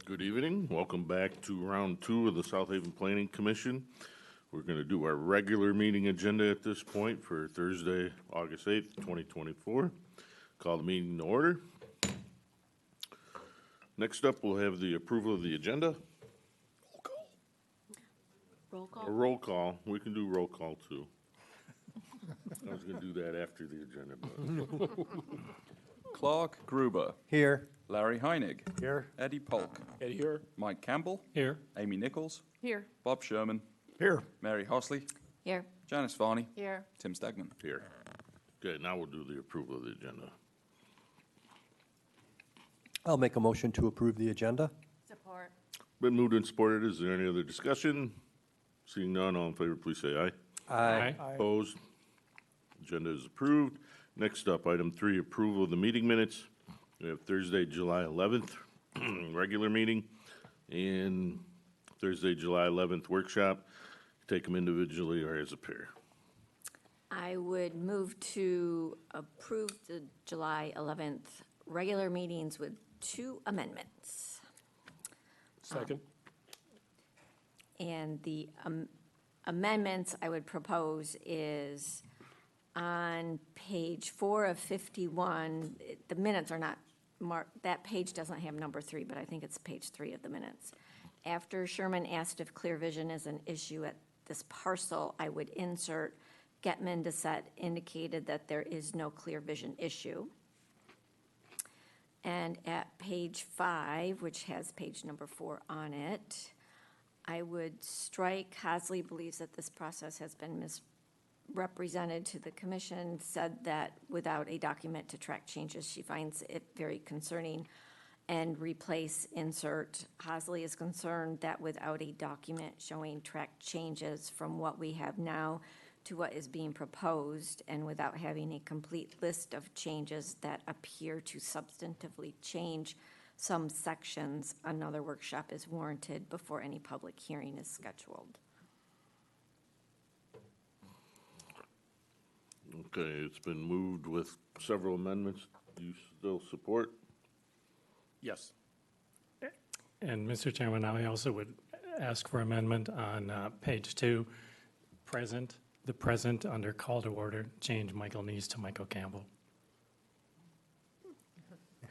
Good evening. Welcome back to round two of the South Haven Planning Commission. We're going to do our regular meeting agenda at this point for Thursday, August 8th, 2024. Call the meeting to order. Next up, we'll have the approval of the agenda. Roll call. A roll call. We can do roll call too. I was going to do that after the agenda, but Clark Gruber. Here. Larry Heinig. Here. Eddie Polk. Eddie here. Mike Campbell. Here. Amy Nichols. Here. Bob Sherman. Here. Mary Hosley. Here. Janice Varney. Here. Tim Stegman. here. Okay, now we'll do the approval of the agenda. I'll make a motion to approve the agenda. Support. Been moved and supported. Is there any other discussion? Seeing none, all in favor, please say aye. Aye. Opposed? Agenda is approved. Next up, item 3, approval of the meeting minutes. We have Thursday, July 11th, regular meeting, and Thursday, July 11th, workshop. Take them individually or as a pair. I would move to approve the July 11th regular meetings with 2 amendments. Second. And the amendments I would propose is on page 4 of 51, the minutes are not marked, that page doesn't have number 3, but I think it's page 3 of the minutes. After Sherman asked if clear vision is an issue at this parcel, I would insert Getman Dissett indicated that there is no clear vision issue. And at page 5, which has page number 4 on it, I would strike Hosley believes that this process has been misrepresented to the commission, said that without a document to track changes, she finds it very concerning, and replace insert Hosley is concerned that without a document showing track changes from what we have now to what is being proposed, and without having a complete list of changes that appear to substantively change some sections, another workshop is warranted before any public hearing is scheduled. Okay, it's been moved with several amendments. Do you still support? Yes. And Mr. Chairman, I also would ask for amendment on page 2, the present under call to order, change Michael Neese to Michael Campbell.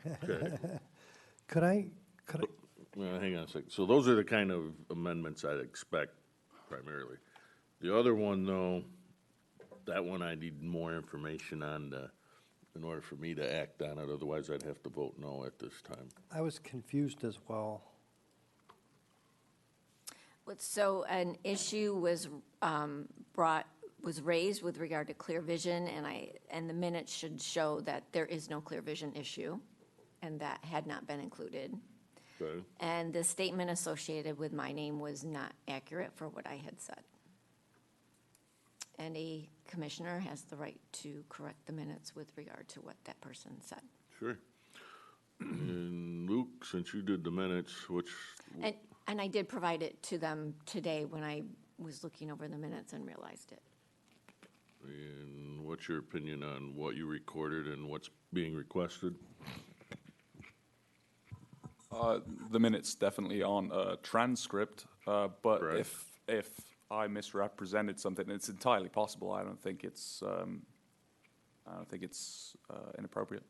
Okay. Could I, Hang on a second. So those are the kind of amendments I'd expect primarily. The other one, though, that one I need more information on in order for me to act on it. Otherwise, I'd have to vote no at this time. I was confused as well. So an issue was raised with regard to clear vision, and the minutes should show that there is no clear vision issue, and that had not been included. Okay. And the statement associated with my name was not accurate for what I had said. And a commissioner has the right to correct the minutes with regard to what that person said. Sure. And Luke, since you did the minutes, which, And I did provide it to them today when I was looking over the minutes and realized it. and what's your opinion on what you recorded and what's being requested? The minutes definitely aren't a transcript, but Right. if I misrepresented something, it's entirely possible. I don't think it's inappropriate.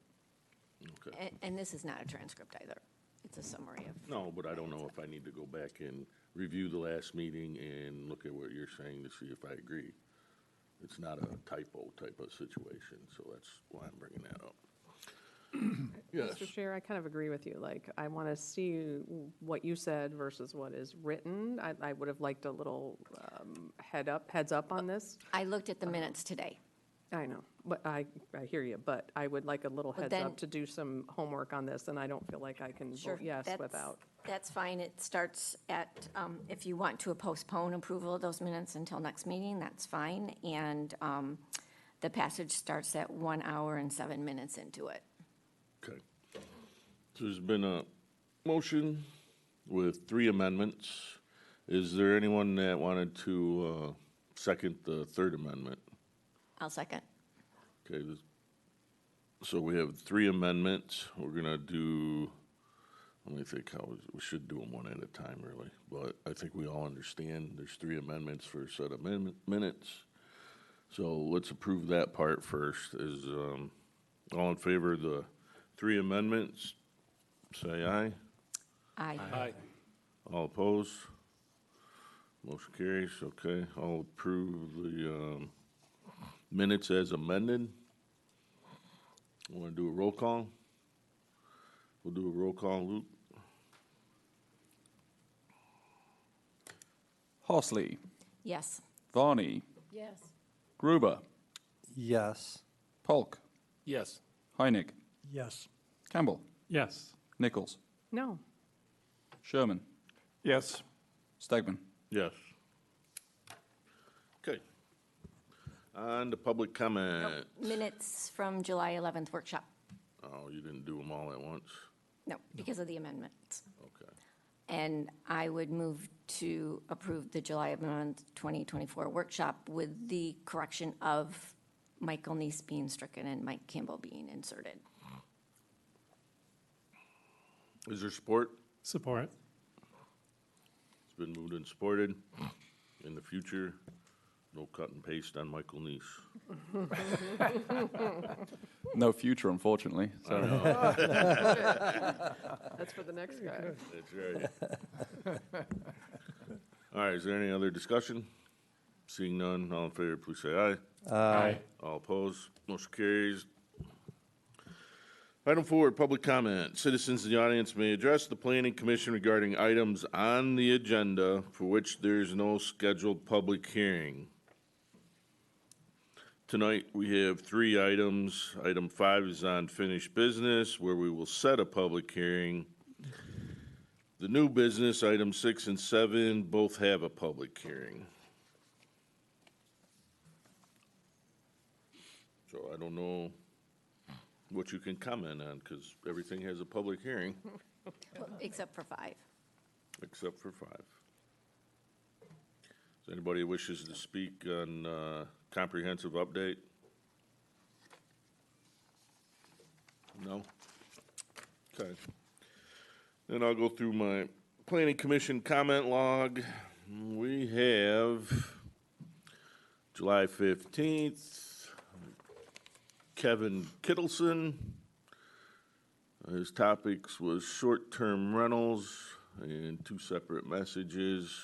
Okay. And this is not a transcript either. It's a summary of. No, but I don't know if I need to go back and review the last meeting and look at what you're saying to see if I agree. It's not a typo type of situation, so that's why I'm bringing that up. Yes, Mr. Chair, I kind of agree with you. Like, I want to see what you said versus what is written. I would have liked a little heads up on this. I looked at the minutes today. I know, but I hear you, but I would like a little But heads then- up to do some homework on this, and I don't feel like I can vote yes that's- without. That's fine. It starts at, if you want to postpone approval of those minutes until next meeting, that's fine. And the passage starts at 1 hour and 7 minutes into it. okay. So there's been a motion with 3 amendments. Is there anyone that wanted to second the 3rd amendment? I'll second. Okay, so we have 3 amendments. We're gonna do let me think how we should do them one at a time, really. But I think we all understand there's 3 amendments for a set of minutes. So let's approve that part first. Is, all in favor of the 3 amendments, say aye. Aye. All opposed? Motion carries, okay. I'll approve the, minutes as amended. Want to do a roll call? We'll do a roll call, Luke. Horsley, Yes. Varney, Yes. Gruber, Yes. Polk, Yes. Heinig, Yes. Campbell, Yes. Nichols, No. Sherman, Yes. Stegman. Yes. Okay. On to public comment. Minutes from July 11th workshop. Oh, you didn't do them all at once? No, because of the amendments. Okay. And I would move to approve the July 11th, 2024 workshop with the correction of Michael Neese being stricken and Mike Campbell being inserted. Is there support? Support. It's been moved and supported. In the future, no cut and paste on Michael Neese. No future, unfortunately. So. That's for the next guy. That's right. All right, is there any other discussion? Seeing none, all in favor, please say aye. Aye. All opposed, motion carries. Item 4, public comment. Citizens in the audience may address the planning commission regarding items on the agenda for which there is no scheduled public hearing. Tonight, we have 3 items. Item 5 is unfinished business, where we will set a public hearing. The new business, item 6 and 7, both have a public hearing. So I don't know what you can comment on, because everything has a public hearing, Except for 5. except for 5. Is anybody who wishes to speak on comprehensive update? No? Okay. Then I'll go through my planning commission comment log. We have July 15th, Kevin Kittleson. His topics was short-term rentals and 2 separate messages.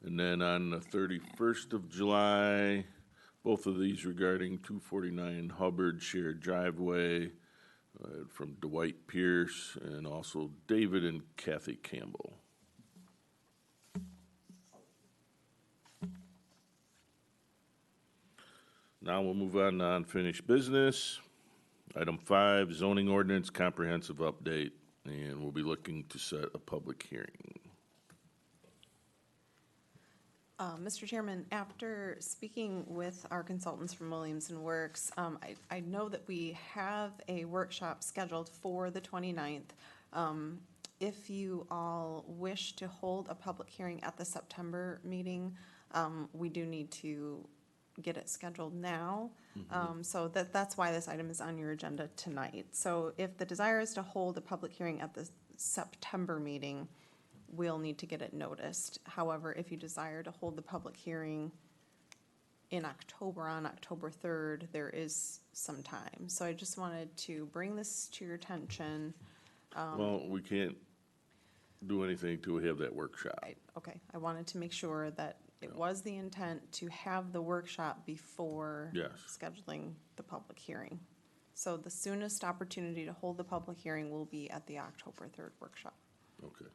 And then on the 31st of July, both of these regarding 249 Hubbard shared driveway from Dwight Pierce and also David and Kathy Campbell. Now we'll move on to unfinished business. Item 5, zoning ordinance comprehensive update, and we'll be looking to set a public hearing. Mr. Chairman, after speaking with our consultants from Williams & Works, I know that we have a workshop scheduled for the 29th. If you all wish to hold a public hearing at the September meeting, we do need to get it scheduled now. So that's why this item is on your agenda tonight. So if the desire is to hold a public hearing at the September meeting, we'll need to get it noticed. However, if you desire to hold the public hearing in October, on October 3rd, there is some time. So I just wanted to bring this to your attention. Well, we can't do anything till we have that workshop. Okay, I wanted to make sure that it was the intent to have the workshop before Yes. scheduling the public hearing. So the soonest opportunity to hold the public hearing will be at the October 3rd workshop. Okay.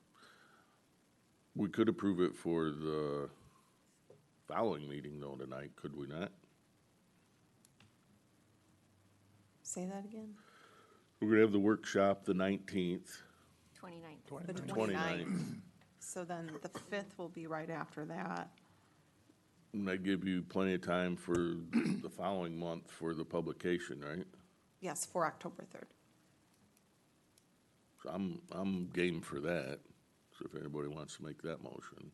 We could approve it for the following meeting though tonight, could we not? Say that again? We're gonna have the workshop the 19th. 29th. The 29th. So then the 5th will be right after that. And that give you plenty of time for the following month for the publication, right? Yes, for October 3rd. So I'm game for that. So if anybody wants to make that motion.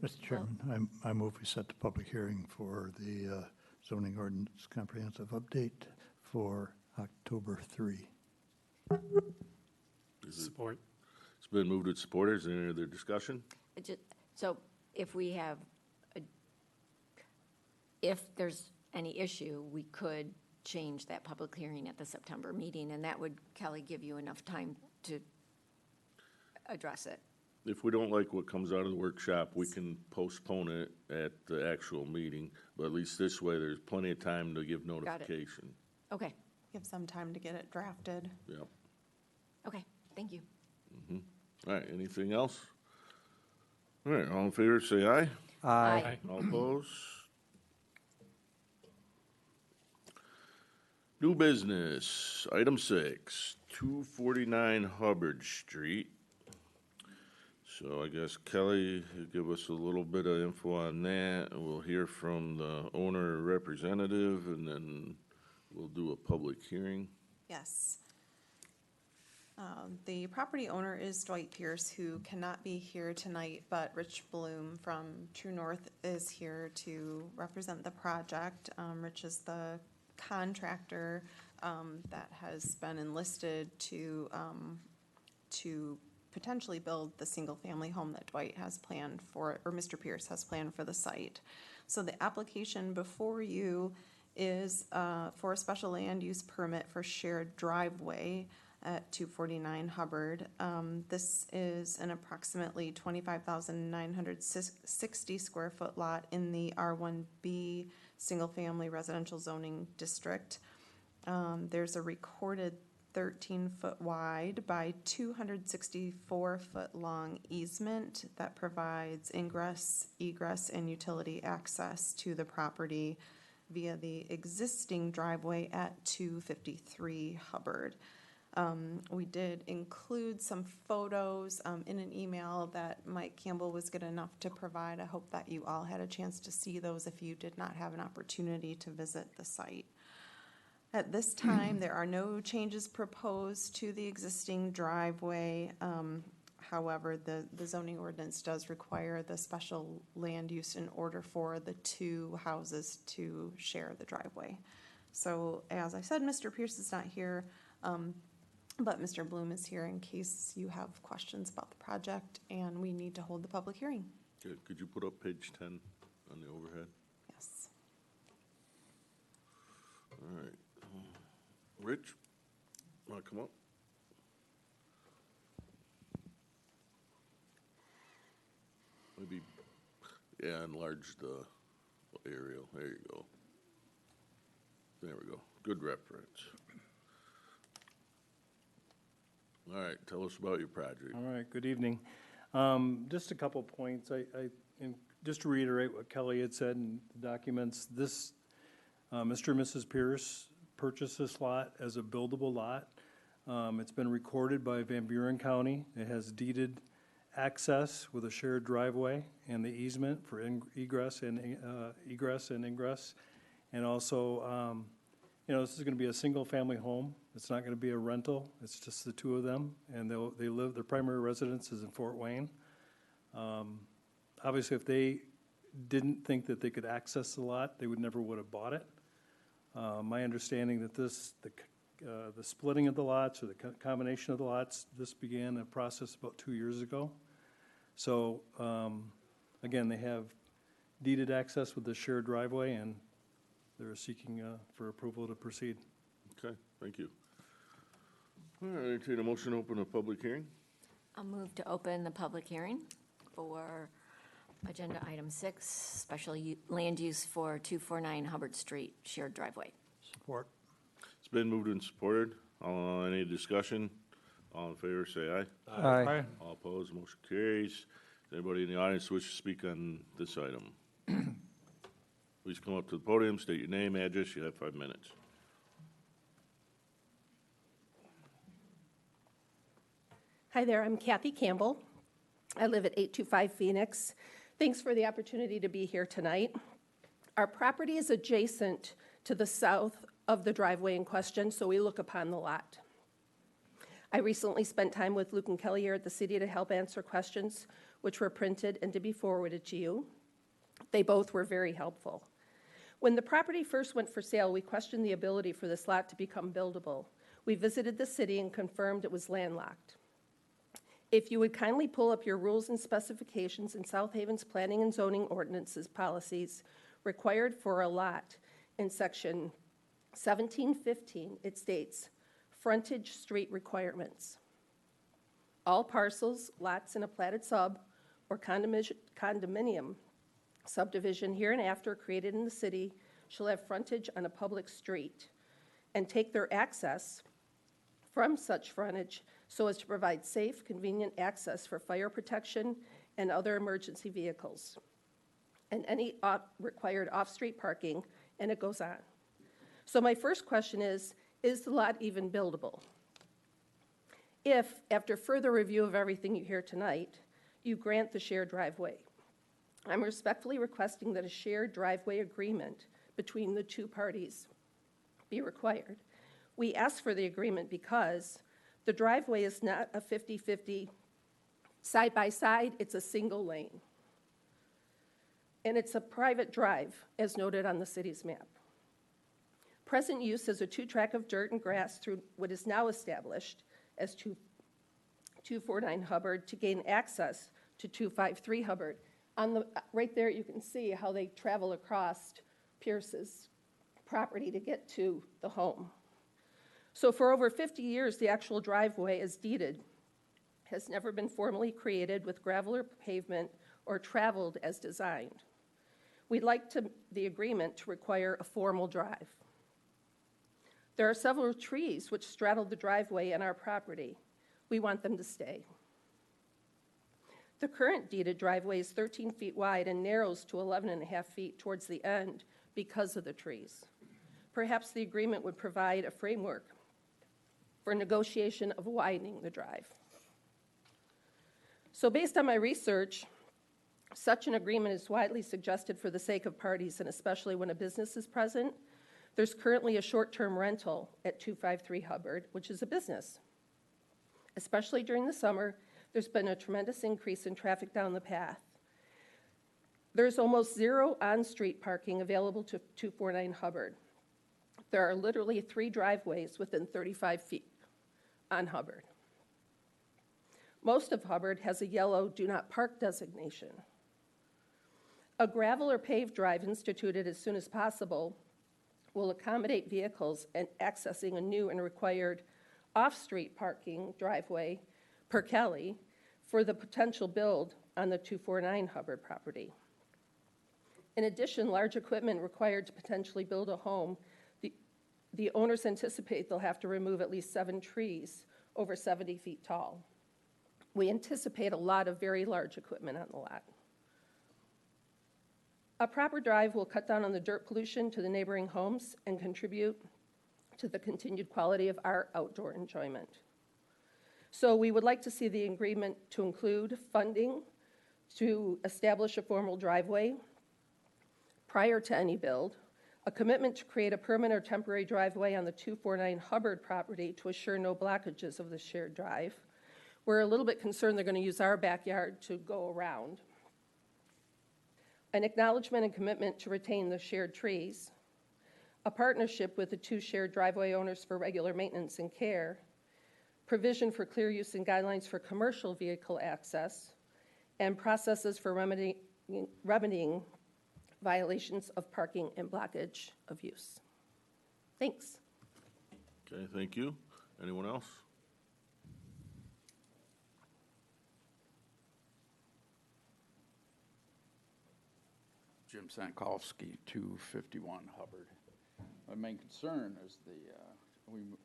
Mr. Chairman, I move we set the public hearing for the zoning ordinance comprehensive update for October 3. Support. It's been moved and supported. Is there any other discussion? So if we have, if there's any issue, we could change that public hearing at the September meeting, and that would, Kelly, give you enough time to address it. If we don't like what comes out of the workshop, we can postpone it at the actual meeting, but at least this way, there's plenty of time to give it. notification. Okay, Give some time to get it drafted. Yep. okay, thank you. All right, anything else? All right, all in favor, say aye. Aye. All opposed? New business, item 6, 249 Hubbard Street. So I guess Kelly, you give us a little bit of info on that, and we'll hear from the owner representative, and then we'll do a public hearing. Yes. The property owner is Dwight Pierce, who cannot be here tonight, but Rich Bloom from True North is here to represent the project. Rich is the contractor that has been enlisted to potentially build the single-family home that Dwight has planned for, or Mr. Pierce has planned for the site. So the application before you is for a special land use permit for shared driveway at 249 Hubbard. This is an approximately 25,960 square foot lot in the R1B single-family residential zoning district. There's a recorded 13-foot wide by 264-foot long easement that provides ingress, egress, and utility access to the property via the existing driveway at 253 Hubbard. We did include some photos in an email that Mike Campbell was good enough to provide. I hope that you all had a chance to see those if you did not have an opportunity to visit the site. At this time, there are no changes proposed to the existing driveway. However, the zoning ordinance does require the special land use in order for the two houses to share the driveway. So as I said, Mr. Pierce is not here, but Mr. Bloom is here in case you have questions about the project and we need to hold the public hearing. Okay, could you put up page 10 on the overhead? Yes. All right. Rich, want to come up? Maybe, yeah, enlarge the aerial. There you go. There we go. Good reference. All right, tell us about your project. All right, good evening. Just a couple points. And just to reiterate what Kelly had said in the documents, this, Mr. and Mrs. Pierce purchased this lot as a buildable lot. It's been recorded by Van Buren County. It has deeded access with a shared driveway and the easement for egress and ingress. And also, this is going to be a single-family home. It's not going to be a rental. It's just the two of them, and they live. Their primary residence is in Fort Wayne. Obviously, if they didn't think that they could access the lot, they would have bought it. My understanding that the splitting of the lots or the combination of the lots, this began a process about 2 years ago. So, again, they have deeded access with the shared driveway, and they're seeking for approval to proceed. Okay, thank you. All right, entertain a motion to open a public hearing. I'll move to open the public hearing for agenda item 6, special land use for 249 Hubbard Street, shared driveway. Support. It's been moved and supported. Any discussion? All in favor, say aye. Aye. All opposed, motion carries. Does anybody in the audience wish to speak on this item? Please come up to the podium, state your name, address. You have 5 minutes. Hi there, I'm Kathy Campbell. I live at 825 Phoenix. Thanks for the opportunity to be here tonight. Our property is adjacent to the south of the driveway in question, so we look upon the lot. I recently spent time with Luke and Kelly here at the city to help answer questions, which were printed and to be forwarded to you. They both were very helpful. When the property first went for sale, we questioned the ability for this lot to become buildable. We visited the city and confirmed it was landlocked. If you would kindly pull up your rules and specifications in South Haven's planning and zoning ordinances policies required for a lot, in section 1715, it states, frontage street requirements. All parcels, lots in a platted sub or condominium subdivision hereinafter created in the city shall have frontage on a public street and take their access from such frontage so as to provide safe, convenient access for fire protection and other emergency vehicles, and any required off-street parking, and it goes on. So my first question is the lot even buildable? If, after further review of everything you hear tonight, you grant the shared driveway, I'm respectfully requesting that a shared driveway agreement between the two parties be required. We ask for the agreement because the driveway is not a 50-50 side-by-side, it's a single lane. And it's a private drive, as noted on the city's map. Present use is a two-track of dirt and grass through what is now established as 249 Hubbard to gain access to 253 Hubbard. Right there, you can see how they travel across Pierce's property to get to the home. So for over 50 years, the actual driveway as deeded has never been formally created with gravel or pavement or traveled as designed. We'd like the agreement to require a formal drive. There are several trees which straddle the driveway and our property. We want them to stay. The current deeded driveway is 13 feet wide and narrows to 11.5 feet towards the end because of the trees. Perhaps the agreement would provide a framework for negotiation of widening the drive. So based on my research, such an agreement is widely suggested for the sake of parties, and especially when a business is present. There's currently a short-term rental at 253 Hubbard, which is a business. Especially during the summer, there's been a tremendous increase in traffic down the path. There's almost zero on-street parking available to 249 Hubbard. There are literally 3 driveways within 35 feet on Hubbard. Most of Hubbard has a yellow do not park designation. A gravel or paved drive instituted as soon as possible will accommodate vehicles and accessing a new and required off-street parking driveway per Kelly for the potential build on the 249 Hubbard property. In addition, large equipment required to potentially build a home, the owners anticipate they'll have to remove at least 7 trees over 70 feet tall. We anticipate a lot of very large equipment on the lot. A proper drive will cut down on the dirt pollution to the neighboring homes and contribute to the continued quality of our outdoor enjoyment. So we would like to see the agreement to include funding to establish a formal driveway prior to any build, a commitment to create a permanent or temporary driveway on the 249 Hubbard property to assure no blockages of the shared drive. We're a little bit concerned they're going to use our backyard to go around. An acknowledgement and commitment to retain the shared trees, a partnership with the 2 shared driveway owners for regular maintenance and care, provision for clear use and guidelines for commercial vehicle access, and processes for remedying violations of parking and blockage of use. Thanks. Okay, thank you. Anyone else? Jim Sankovsky, 251 Hubbard. My main concern is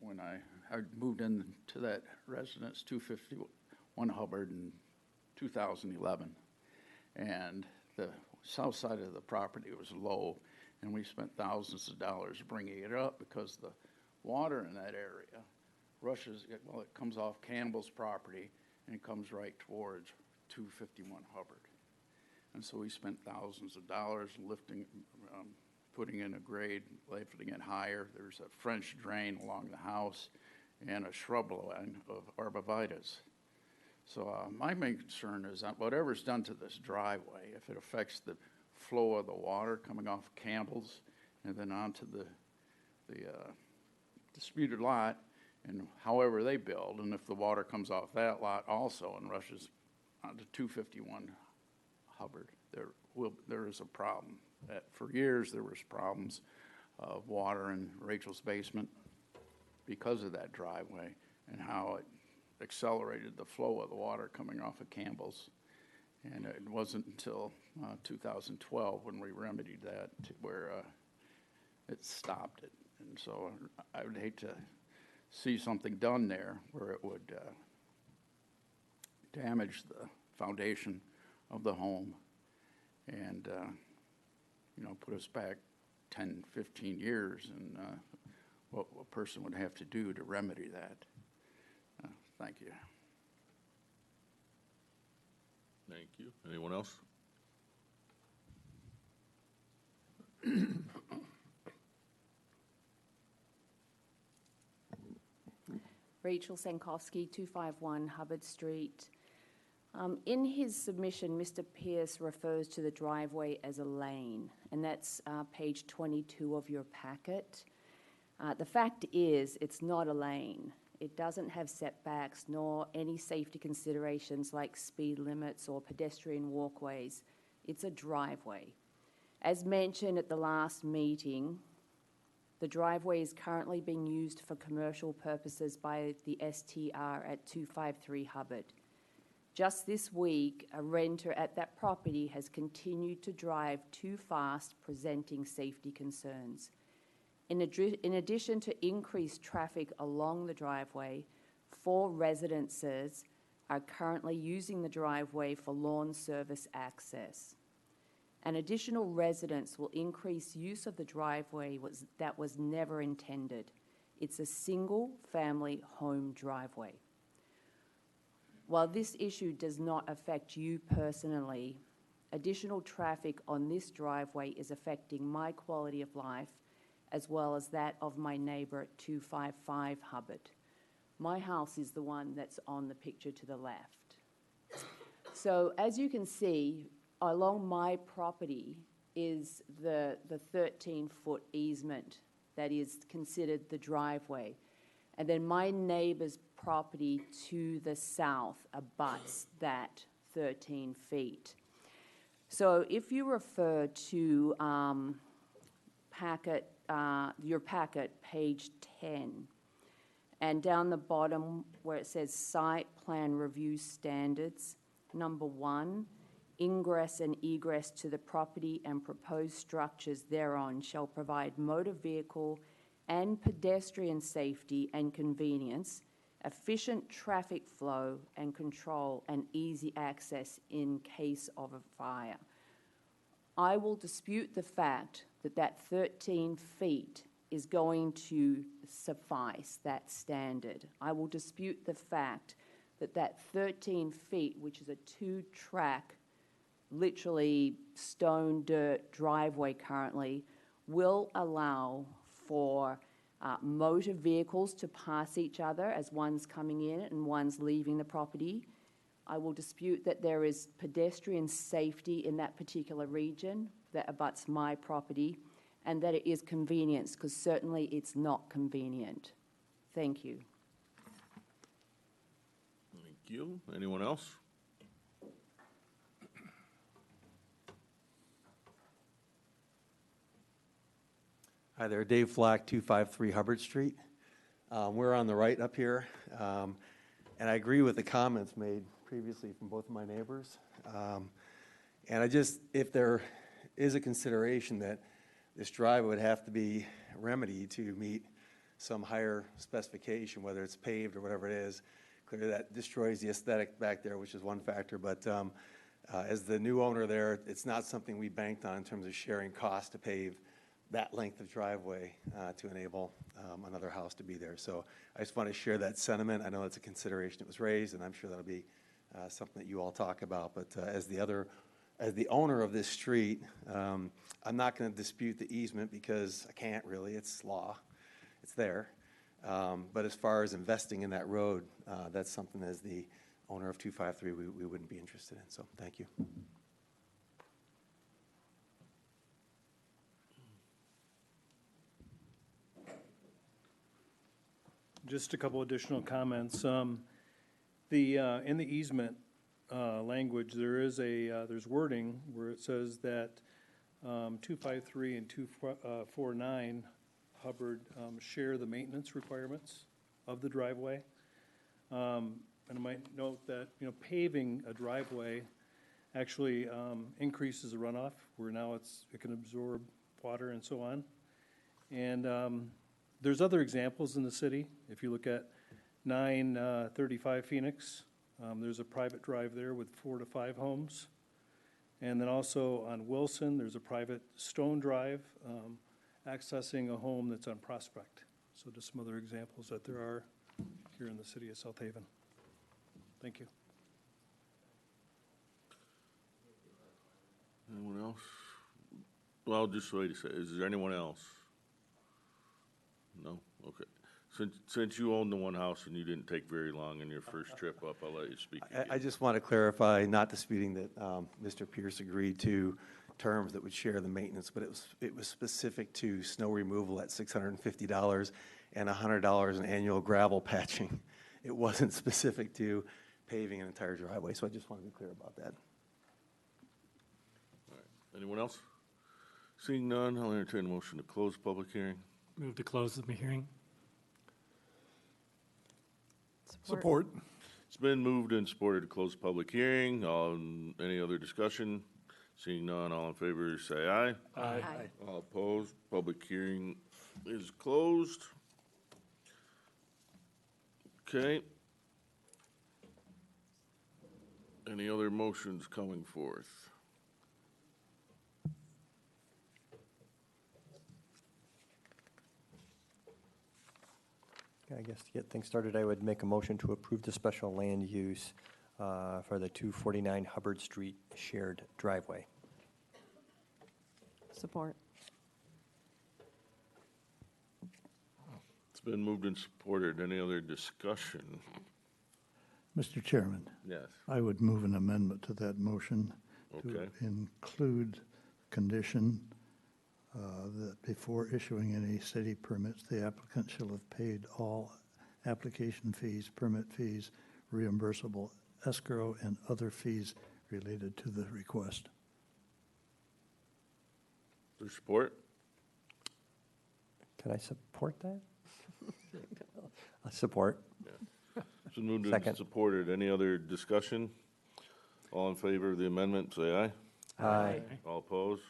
when I moved into that residence, 251 Hubbard in 2011, and the south side of the property was low, and we spent thousands of dollars bringing it up because the water in that area rushes, well, it comes off Campbell's property and it comes right towards 251 Hubbard. And so we spent thousands of dollars lifting, putting in a grade, lifting it higher. There's a French drain along the house and a shrub line of arborvitaes. So my main concern is that whatever's done to this driveway, if it affects the flow of the water coming off Campbell's and then onto the disputed lot, and however they build, and if the water comes off that lot also and rushes onto 251 Hubbard, there is a problem. For years, there was problems of water in Rachel's basement because of that driveway and how it accelerated the flow of the water coming off of Campbell's. And it wasn't until 2012 when we remedied that where it stopped it. And so I would hate to see something done there where it would damage the foundation of the home and, put us back 10, 15 years and what a person would have to do to remedy that. Thank you. Thank you. Anyone else? Rachel Sankowski, 251 Hubbard Street. In his submission, Mr. Pierce refers to the driveway as a lane, and that's page 22 of your packet. The fact is, it's not a lane. It doesn't have setbacks nor any safety considerations like speed limits or pedestrian walkways. It's a driveway. As mentioned at the last meeting, the driveway is currently being used for commercial purposes by the STR at 253 Hubbard. Just this week, a renter at that property has continued to drive too fast, presenting safety concerns. In addition to increased traffic along the driveway, 4 residences are currently using the driveway for lawn service access. An additional residence will increase use of the driveway that was never intended. It's a single-family home driveway. While this issue does not affect you personally, additional traffic on this driveway is affecting my quality of life as well as that of my neighbor at 255 Hubbard. My house is the one that's on the picture to the left. So as you can see, along my property is the 13-foot easement that is considered the driveway. And then my neighbor's property to the south abuts that 13 feet. So if you refer to your packet, page 10, and down the bottom where it says Site Plan Review Standards, number 1, ingress and egress to the property and proposed structures thereon shall provide motor vehicle and pedestrian safety and convenience, efficient traffic flow and control, and easy access in case of a fire. I will dispute the fact that that 13 feet is going to suffice that standard. I will dispute the fact that that 13 feet, which is a 2-track, literally stone dirt driveway currently, will allow for motor vehicles to pass each other as one's coming in and one's leaving the property. I will dispute that there is pedestrian safety in that particular region that abuts my property, and that it is convenience, because certainly it's not convenient. Thank you. Thank you. Anyone else? Hi there, Dave Flack, 253 Hubbard Street. We're on the right up here, and I agree with the comments made previously from both of my neighbors. And if there is a consideration that this drive would have to be remedied to meet some higher specification, whether it's paved or whatever it is, clearly that destroys the aesthetic back there, which is one factor. But as the new owner there, it's not something we banked on in terms of sharing costs to pave that length of driveway to enable another house to be there. So I just want to share that sentiment. I know it's a consideration that was raised, and I'm sure that'll be something that you all talk about. But as the owner of this street, I'm not going to dispute the easement because I can't really. It's law. It's there. But as far as investing in that road, that's something as the owner of 253 we wouldn't be interested in. So thank you. Just a couple additional comments. In the easement language, there's wording where it says that 253 and 249 Hubbard share the maintenance requirements of the driveway. And I might note that, paving a driveway actually increases the runoff, where now it can absorb water and so on. And there's other examples in the city. If you look at 935 Phoenix, there's a private drive there with 4 to 5 homes. And then also on Wilson, there's a private stone drive accessing a home that's on Prospect. So just some other examples that there are here in the city of South Haven. Thank you. Anyone else? Well, just wait a second. Is there anyone else? No? Okay. Since you own the one house and you didn't take very long in your first trip up, I'll let you speak. I just want to clarify, not disputing that Mr. Pierce agreed to terms that would share the maintenance, but it was specific to snow removal at $650 and $100 in annual gravel patching. It wasn't specific to paving an entire driveway, so I just want to be clear about that. All right. Anyone else? Seeing none, I'll entertain a motion to close public hearing. Move to close the hearing. Support. It's been moved and supported to close public hearing. Any other discussion? Seeing none, all in favor, say aye. Aye. All opposed, public hearing is closed. Okay. Any other motions coming forth? I guess to get things started, I would make a motion to approve the special land use for the 249 Hubbard Street shared driveway. Support. It's been moved and supported. Any other discussion? Mr. Chairman, Yes. I would move an amendment to that motion to Okay. include condition that before issuing any city permits, the applicant shall have paid all application fees, permit fees, reimbursable escrow, and other fees related to the request. There's support? Can I support that? Support. It's been moved and Second. supported. Any other discussion? All in favor of the amendment, say aye. Aye. All opposed?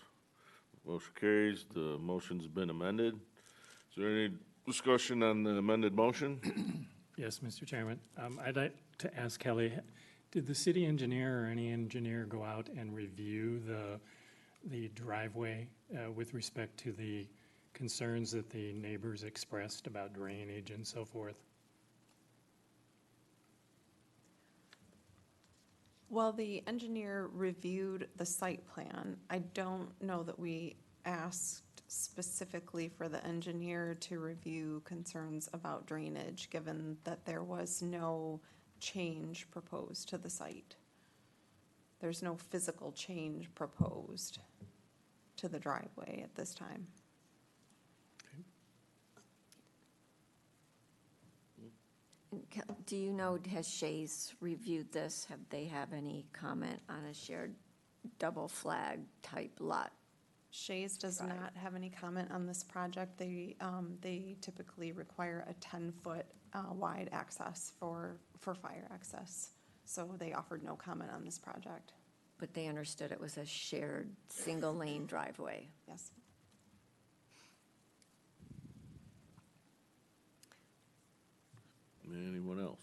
Motion carries. The motion's been amended. Is there any discussion on the amended motion? Yes, Mr. Chairman. I'd like to ask Kelly, did the city engineer or any engineer go out and review the driveway with respect to the concerns that the neighbors expressed about drainage and so forth? Well, the engineer reviewed the site plan. I don't know that we asked specifically for the engineer to review concerns about drainage, given that there was no change proposed to the site. There's no physical change proposed to the driveway at this time. Do you know, has Shays reviewed this? Have they have any comment on a shared double flag type lot? Shays does not have any comment on this project. They typically require a 10-foot wide access for fire access. So they offered no comment on this project. But they understood it was a shared single-lane driveway. Yes. Anyone else?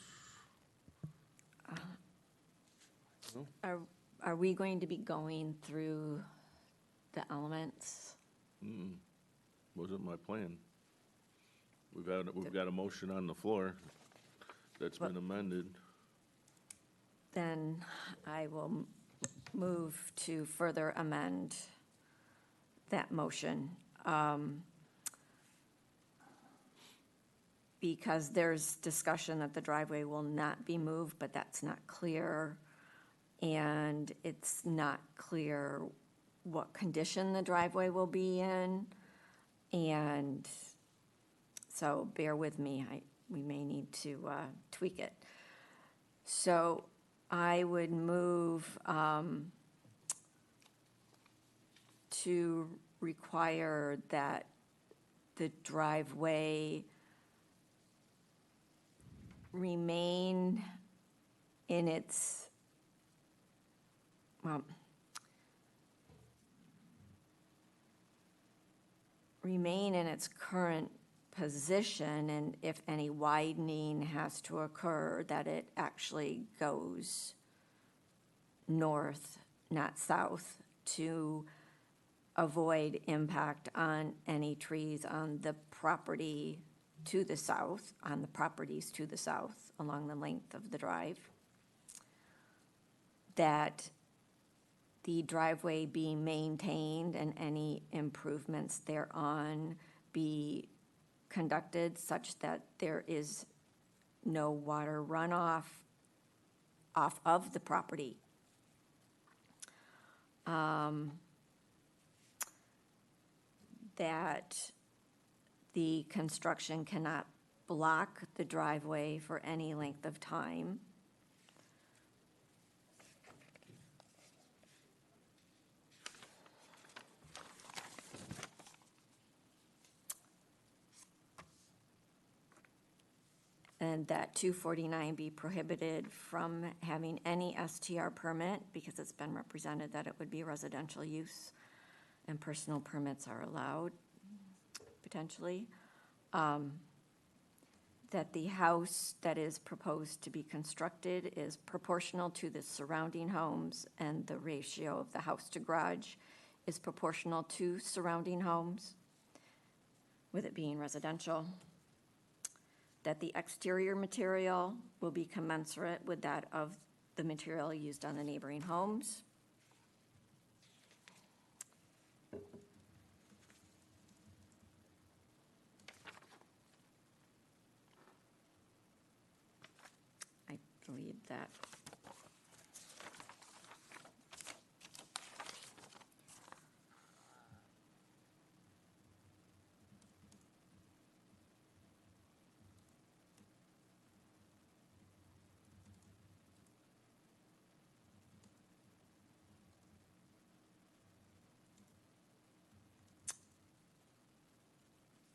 Are we going to be going through the elements? Wasn't my plan. We've got a motion on the floor that's been amended. Then I will move to further amend that motion. Because there's discussion that the driveway will not be moved, but that's not clear. And it's not clear what condition the driveway will be in. And so bear with me. we may need to tweak it. So I would move to require that the driveway remain in its, well, remain in its current position, and if any widening has to occur, that it actually goes north, not south, to avoid impact on any trees on the property to the south, on the properties to the south along the length of the drive. That the driveway be maintained and any improvements thereon be conducted such that there is no water runoff off of the property. That the construction cannot block the driveway for any length of time. And that 249 be prohibited from having any STR permit because it's been represented that it would be residential use and personal permits are allowed, potentially. That the house that is proposed to be constructed is proportional to the surrounding homes and the ratio of the house to garage is proportional to surrounding homes, with it being residential. That the exterior material will be commensurate with that of the material used on the neighboring homes. I believe that.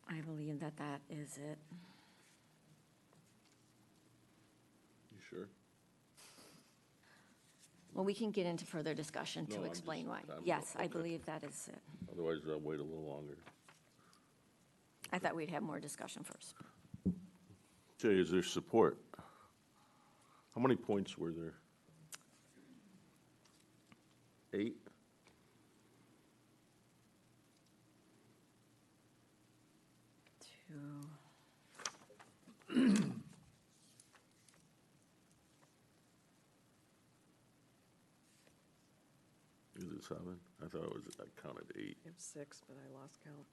I believe that that is it. You sure? Well, we can get into further discussion No, to I'm explain just- why. I'm- Yes, I okay. believe that is it. Otherwise, I'll wait a little longer. I thought we'd have more discussion first. Jay, is there support? How many points were there? 8? Is it 7? I thought it was, I counted 8. I have 6, but I lost count.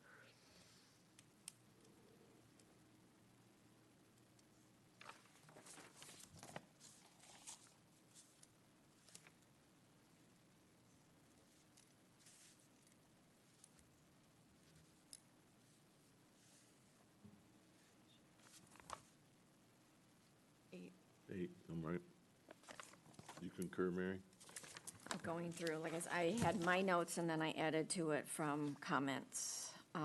Eight, I'm right. You concur, Mary? Going through, like I said, I had my notes and then I added to it from comments. Two,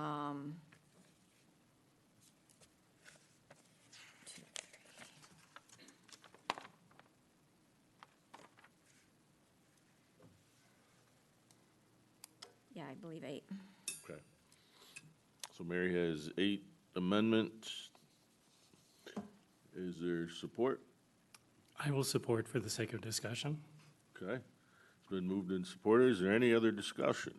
three. Yeah, I believe 8. Okay. So Mary has 8 amendments. Is there support? I will support for the sake of discussion. Okay. It's been moved and supported. Is there any other discussion?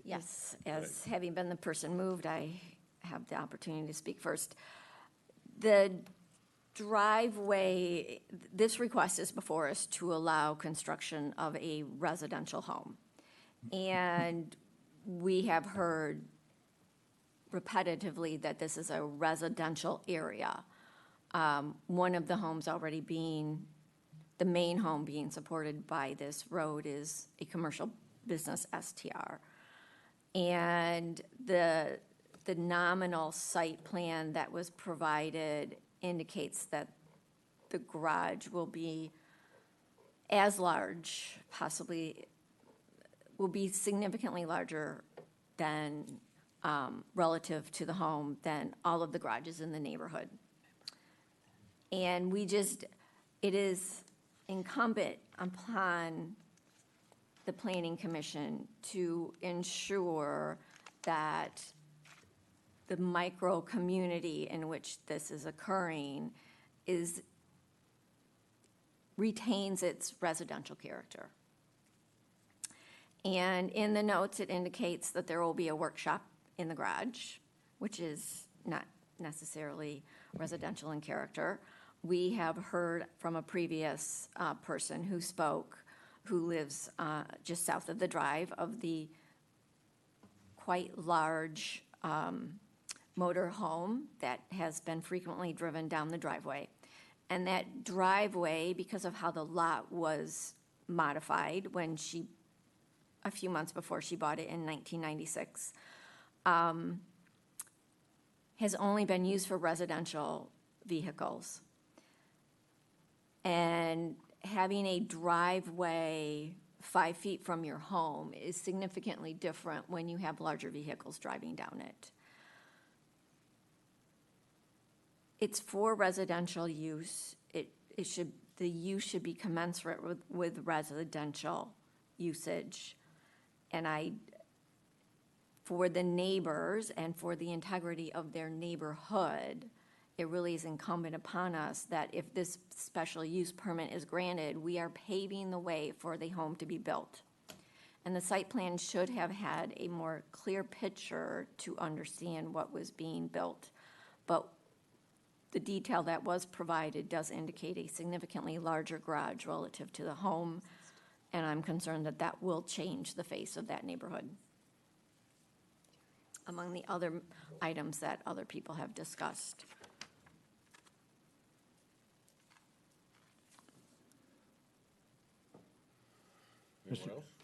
Yes, as having been the person moved, I have the opportunity to speak first. The driveway, this request is before us to allow construction of a residential home. And we have heard repetitively that this is a residential area. One of the homes already being, the main home being supported by this road is a commercial business STR. And the the nominal site plan that was provided indicates that the garage will be as large, possibly, will be significantly larger than, relative to the home, than all of the garages in the neighborhood. And it is incumbent upon the Planning Commission to ensure that the micro-community in which this is occurring retains its residential character. And in the notes, it indicates that there will be a workshop in the garage, which is not necessarily residential in character. We have heard from a previous person who spoke, who lives just south of the drive, of the quite large motor home that has been frequently driven down the driveway. And that driveway, because of how the lot was modified when a few months before she bought it in 1996, has only been used for residential vehicles. And having a driveway 5 feet from your home is significantly different when you have larger vehicles driving down it. It's for residential use. The use should be commensurate with residential usage. And for the neighbors and for the integrity of their neighborhood, it really is incumbent upon us that if this special use permit is granted, we are paving the way for the home to be built. And the site plan should have had a more clear picture to understand what was being built. But the detail that was provided does indicate a significantly larger garage relative to the home, and I'm concerned that that will change the face of that neighborhood, among the other items that other people have discussed.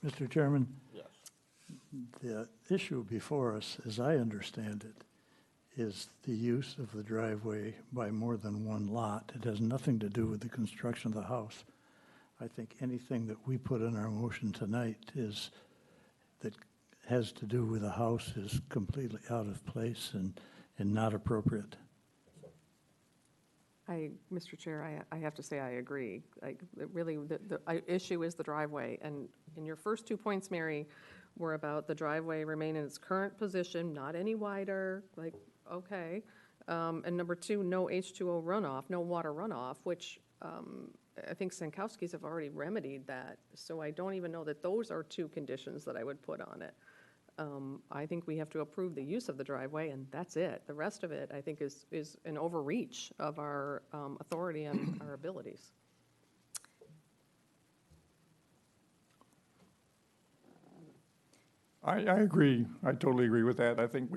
Mr. Chairman, Yes. the issue before us, as I understand it, is the use of the driveway by more than one lot. It has nothing to do with the construction of the house. I think anything that we put in our motion tonight that has to do with the house is completely out of place and not appropriate. Mr. Chair, I have to say I agree. Like, really, the issue is the driveway. And in your first 2 points, Mary, were about the driveway remain in its current position, not any wider, like, okay. And number 2, no H2O runoff, no water runoff, which I think Sankowski's have already remedied that. So I don't even know that those are 2 conditions that I would put on it. I think we have to approve the use of the driveway, and that's it. The rest of it, I think, is an overreach of our authority and our abilities. I agree. I totally agree with that. I think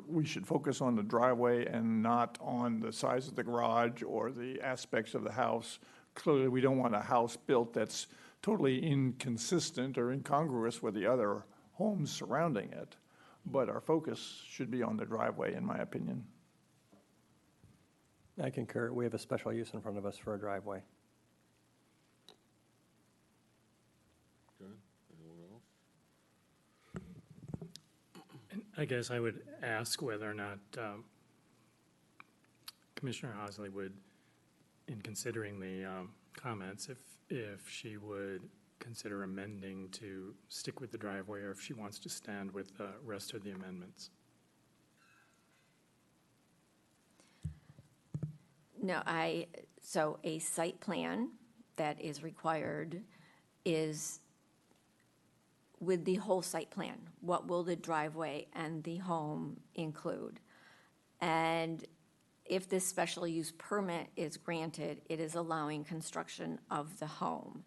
we should focus on the driveway and not on the size of the garage or the aspects of the house. Clearly, we don't want a house built that's totally inconsistent or incongruous with the other homes surrounding it. But our focus should be on the driveway, in my opinion. I concur. We have a special use in front of us for a driveway. Okay, anyone else? I guess I would ask whether or not Commissioner Hosley would, in considering the comments, if she would consider amending to stick with the driveway, or if she wants to stand with the rest of the amendments. No, so a site plan that is required is with the whole site plan. What will the driveway and the home include? And if this special use permit is granted, it is allowing construction of the home.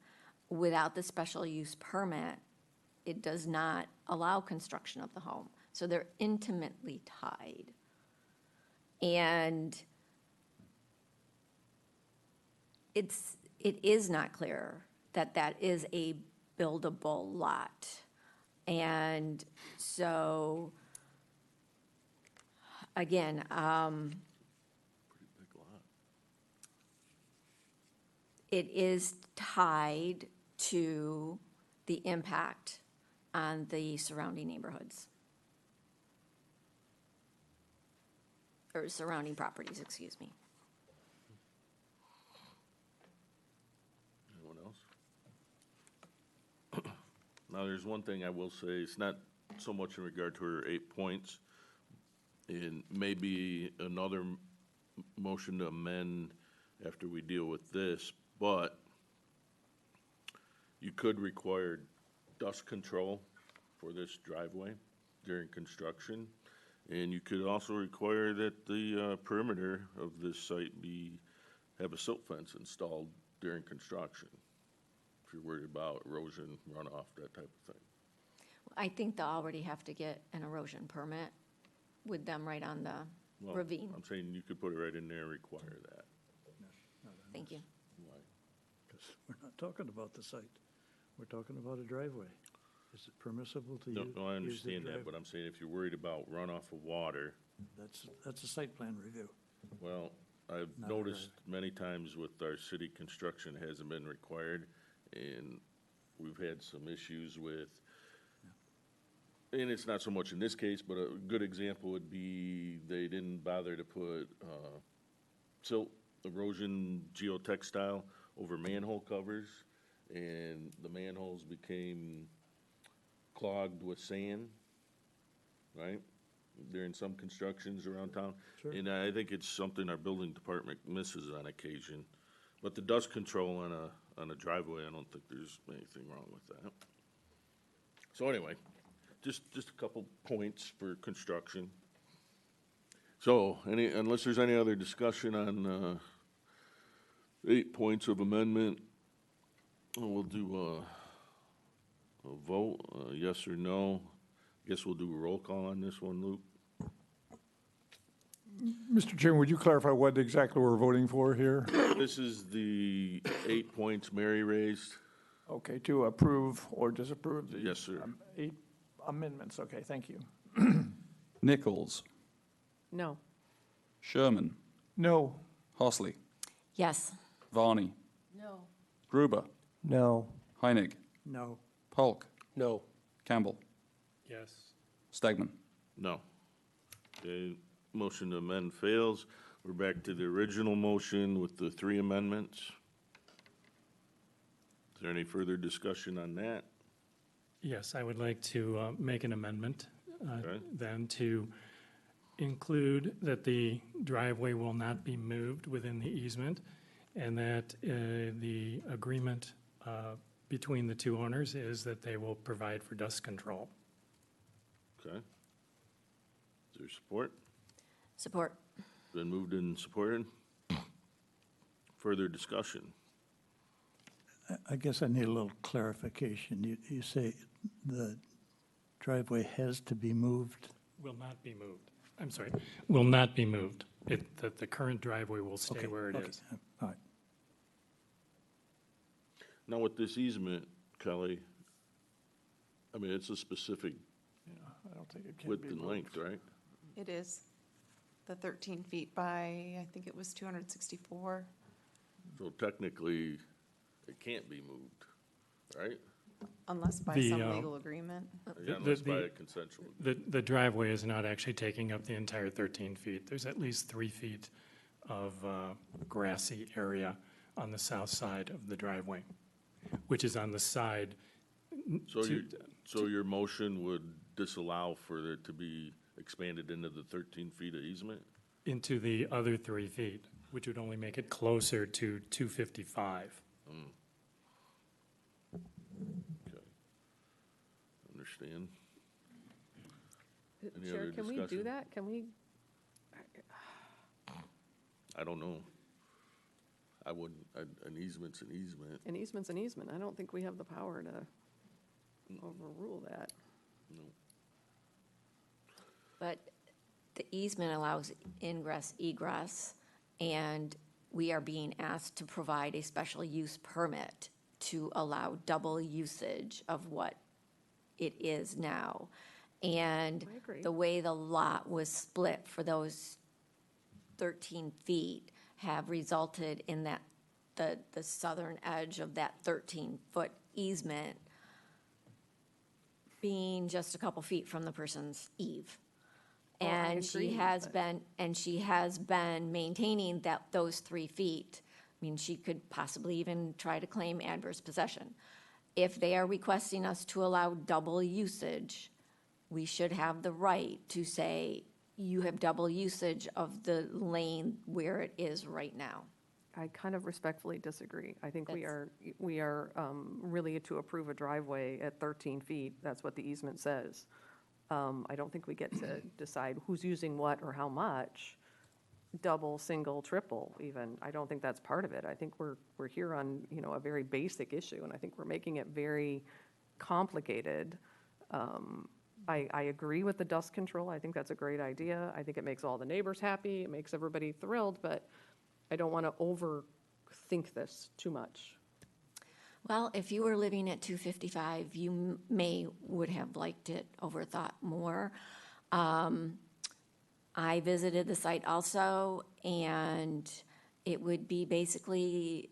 Without the special use permit, it does not allow construction of the home. So they're intimately tied. And it is not clear that that is a buildable lot. And so again, Pretty big lot. it is tied to the impact on the surrounding neighborhoods. Or surrounding properties, excuse me. Anyone else? Now, there's one thing I will say, it's not so much in regard to her 8 points, and maybe another motion to amend after we deal with this, but you could require dust control for this driveway during construction, and you could also require that the perimeter of this site have a silt fence installed during construction, if you're worried about erosion, runoff, that type of thing. I think they'll already have to get an erosion permit with them right on the Well, ravine. I'm saying you could put it right in there and require that. Thank you. Why? Because we're not talking about the site. We're talking about a driveway. Is it permissible to use? No, I use the understand that, drive- but I'm saying if you're worried about runoff of water, That's a site plan review. well, I've Not a noticed many times with our city construction hasn't been required, and we've had some issues with, and it's not so much in this case, but a good example would be they didn't bother to put silt erosion geotextile over manhole covers, and the manholes became clogged with sand, right? During some constructions around town. Sure. And I think it's something our building department misses on occasion. But the dust control on a driveway, I don't think there's anything wrong with that. So anyway, just a couple points for construction. So, unless there's any other discussion on 8 points of amendment, we'll do a vote, yes or no. Guess we'll do a roll call on this one, Luke. Mr. Chairman, would you clarify what exactly we're voting for here? This is the 8 points Mary raised. Okay, to approve or disapprove the. Yes, sir. 8 amendments, okay, thank you. Nichols, No. Sherman, No, Horsley, Yes. Varney, No. Gruber, No. Heinig, No. Polk, No. Campbell, Yes. Stegman. No. Okay, motion to amend fails. We're back to the original motion with the 3 amendments. Is there any further discussion on that? Yes, I would like to make an amendment Okay. then to include that the driveway will not be moved within the easement, and that the agreement between the two owners is that they will provide for dust control. Okay. Is there support? Support. Been moved and supported. Further discussion? I guess I need a little clarification. You say the driveway has to be moved? Will not be moved. I'm sorry, will not be moved. That the current driveway will stay Okay, where it okay, is. All right. Now with this easement, Kelly, I mean, it's a specific I don't think it can be width and moved. length, right? It is the 13 feet by, I think it was 264, So technically, it can't be moved, right? unless by The, some legal agreement. Yeah, Unless by the- a consensual. The driveway is not actually taking up the entire 13 feet. There's at least 3 feet of grassy area on the south side of the driveway, which is on the side. So to- your motion would disallow for it to be expanded into the 13 feet of easement? Into the other 3 feet, which would only make it closer to 255. Okay. Understand. Any Chair, other can we do discussion? that? Can we, I don't know. I wouldn't, an easement's an easement. an easement's an easement. I don't think we have the power to overrule that. But the easement allows ingress, egress, and we are being asked to provide a special use permit to allow double usage of what it is now. And I agree. the way the lot was split for those 13 feet have resulted in that, the southern edge of that 13-foot easement being just a couple feet from the person's eave. Well, I And she agree, has but- been maintaining those 3 feet. I mean, she could possibly even try to claim adverse possession. If they are requesting us to allow double usage, we should have the right to say, you have double usage of the lane where it is right now. I kind of respectfully disagree. I think That's- we are really to approve a driveway at 13 feet. That's what the easement says. I don't think we get to decide who's using what or how much, double, single, triple even. I don't think that's part of it. I think we're here on, a very basic issue, and I think we're making it very complicated. I agree with the dust control. I think that's a great idea. I think it makes all the neighbors happy. It makes everybody thrilled, but I don't want to overthink this too much. Well, if you were living at 255, you would have liked it, overthought more. I visited the site also, and it would be basically,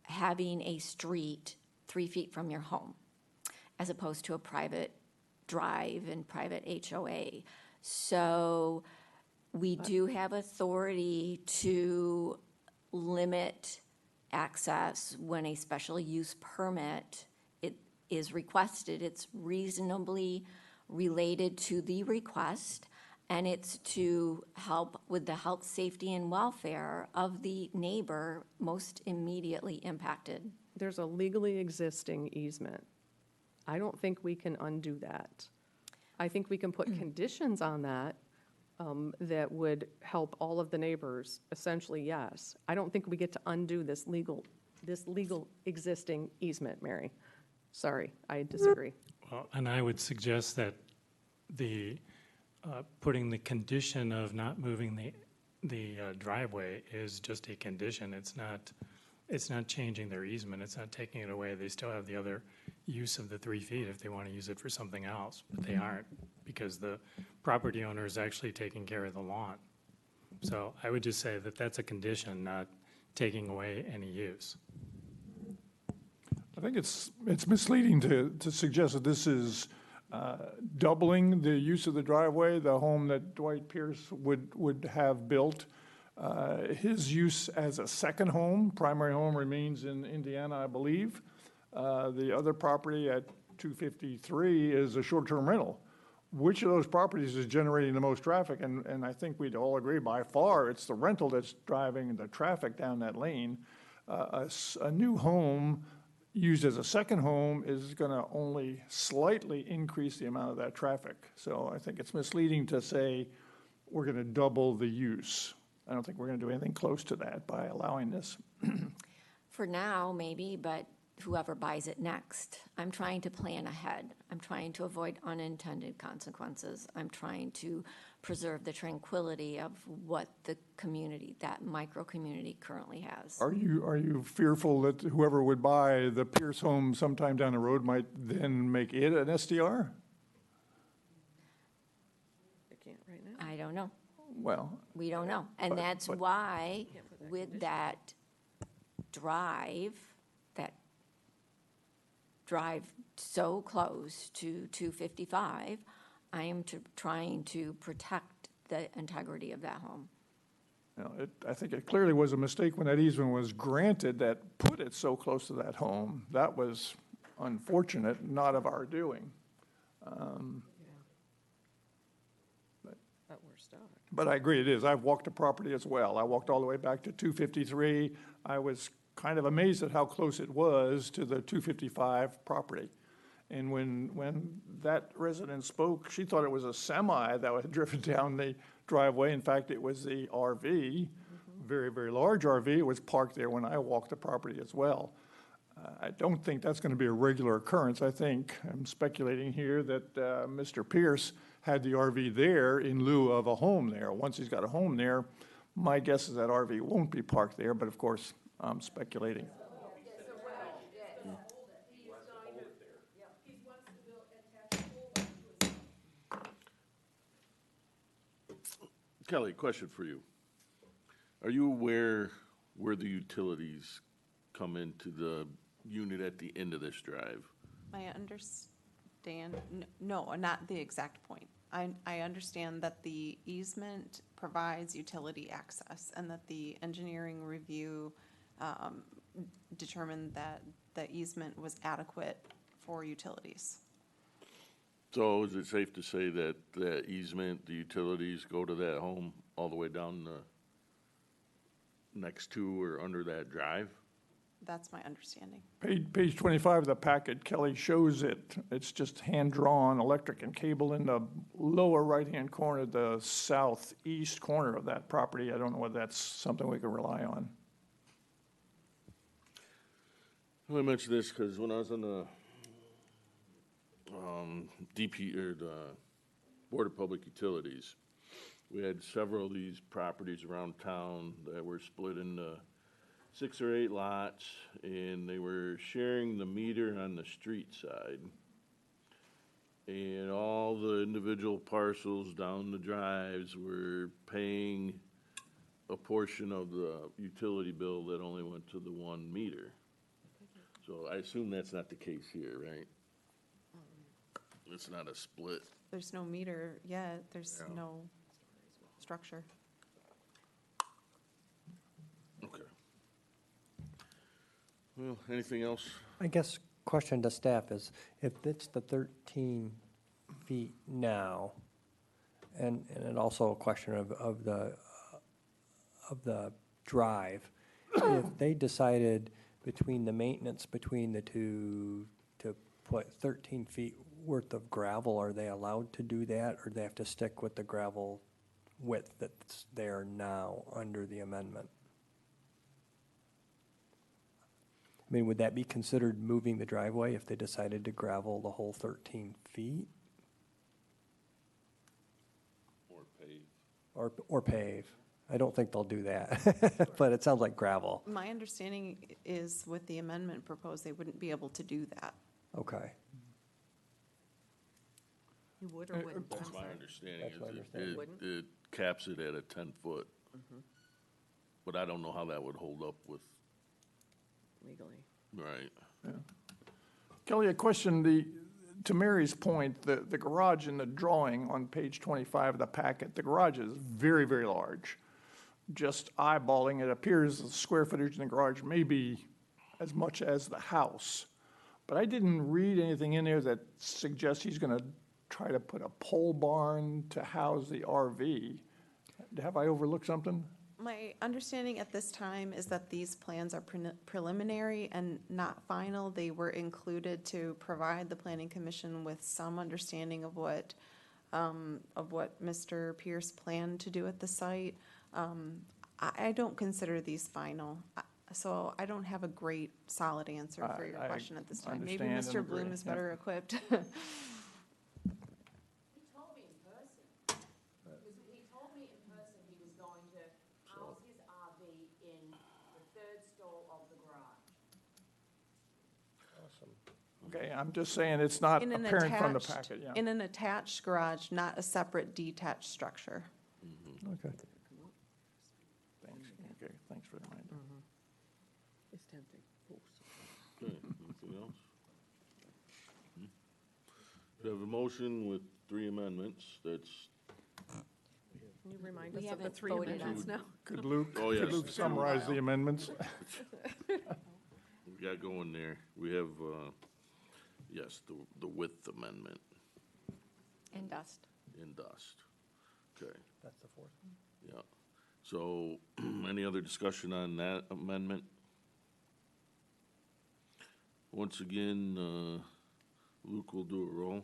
having a street 3 feet from your home, as opposed to a private drive and private HOA. So we do have authority to limit access when a special use permit is requested. It's reasonably related to the request, and it's to help with the health, safety, and welfare of the neighbor most immediately impacted. There's a legally existing easement. I don't think we can undo that. I think we can put conditions on that that would help all of the neighbors, essentially, yes. I don't think we get to undo this legal existing easement, Mary. Sorry, I disagree. Well, and I would suggest that putting the condition of not moving the driveway is just a condition. It's not changing their easement. It's not taking it away. They still have the other use of the 3 feet if they want to use it for something else, but they aren't, because the property owner is actually taking care of the lawn. So I would just say that that's a condition, not taking away any use. I think it's misleading to suggest that this is doubling the use of the driveway, the home that Dwight Pierce would have built. His use as a second home, primary home remains in Indiana, I believe. The other property at 253 is a short-term rental. Which of those properties is generating the most traffic? And I think we'd all agree by far it's the rental that's driving the traffic down that lane. A new home used as a second home is going to only slightly increase the amount of that traffic. So I think it's misleading to say we're going to double the use. I don't think we're going to do anything close to that by allowing this. For now, maybe, but whoever buys it next. I'm trying to plan ahead. I'm trying to avoid unintended consequences. I'm trying to preserve the tranquility of what the community, that micro-community currently has. Are you fearful that whoever would buy the Pierce home sometime down the road might then make it an SDR? I can't right now. I don't know. Well, We don't know. And that's why with that drive so close to 255, I am trying to protect the integrity of that home. I think it clearly was a mistake when that easement was granted that put it so close to that home. That was unfortunate, not of our doing. But we're stuck. But I agree, it is. I've walked the property as well. I walked all the way back to 253. I was kind of amazed at how close it was to the 255 property. And when that resident spoke, she thought it was a semi that had driven down the driveway. In fact, it was the RV, very, very large RV. It was parked there when I walked the property as well. I don't think that's going to be a regular occurrence. I think, I'm speculating here, that Mr. Pierce had the RV there in lieu of a home there. Once he's got a home there, my guess is that RV won't be parked there, but of course, I'm speculating. Kelly, question for you. Are you aware where the utilities come into the unit at the end of this drive? I understand, no, not the exact point. I understand that the easement provides utility access and that the engineering review determined that the easement was adequate for utilities. So is it safe to say that the easement, the utilities go to that home all the way down the next to or under that drive? That's my understanding. Page 25 of the packet, Kelly shows it. It's just hand-drawn electric and cable in the lower right-hand corner, the southeast corner of that property. I don't know whether that's something we can rely on. I mention this because when I was on the DP, or the Board of Public Utilities, we had several of these properties around town that were split into 6 or 8 lots, and they were sharing the meter on the street side. And all the individual parcels down the drives were paying a portion of the utility bill that only went to the one meter. So I assume that's not the case here, right? It's not a split. There's no meter yet, there's Yeah. no structure. Okay. Well, anything else? I guess question to staff is, if it's the 13 feet now, and it also a question of the drive, if they decided between the maintenance between the two to put 13 feet worth of gravel, are they allowed to do that, or do they have to stick with the gravel width that's there now under the amendment? I mean, would that be considered moving the driveway if they decided to gravel the whole 13 feet? Or pave. Or pave? I don't think they'll do that, but it sounds like gravel. My understanding is with the amendment proposed, they wouldn't be able to do that. Okay. You would or wouldn't? That's I'm my sorry. understanding. That's is my it- understanding. Wouldn't? It caps it at a 10-foot. But I don't know how that would hold up with, Legally. right? Kelly, a question, to Mary's point, the garage in the drawing on page 25 of the packet, the garage is very, very large. Just eyeballing, it appears the square footage in the garage may be as much as the house. But I didn't read anything in there that suggests he's gonna try to put a pole barn to house the RV. Have I overlooked something? My understanding at this time is that these plans are preliminary and not final. They were included to provide the planning commission with some understanding of what Mr. Pierce planned to do at the site. I don't consider these final, so I don't have a great solid answer for your I question at this time. Maybe understand and Mr. Bloom agree, is yeah. better equipped. He told me in person, he told me in person he was going to house his RV in the 3rd stall of the garage. Okay, I'm just saying it's not In an apparent from the attached, packet, yeah. in an attached garage, not a separate detached structure. Okay. Thanks, okay, thanks for the reminder. It's tempting. Okay, anything else? We have a motion with 3 amendments. That's, Can you remind We us of the haven't 3 voted amendments on now? Could Luke, Oh, yes. could Luke summarize the amendments? we got going there. We have, yes, the width amendment And dust. in dust. Okay, That's the fourth one? yeah. So, any other discussion on that amendment? Once again, Luke will do a roll.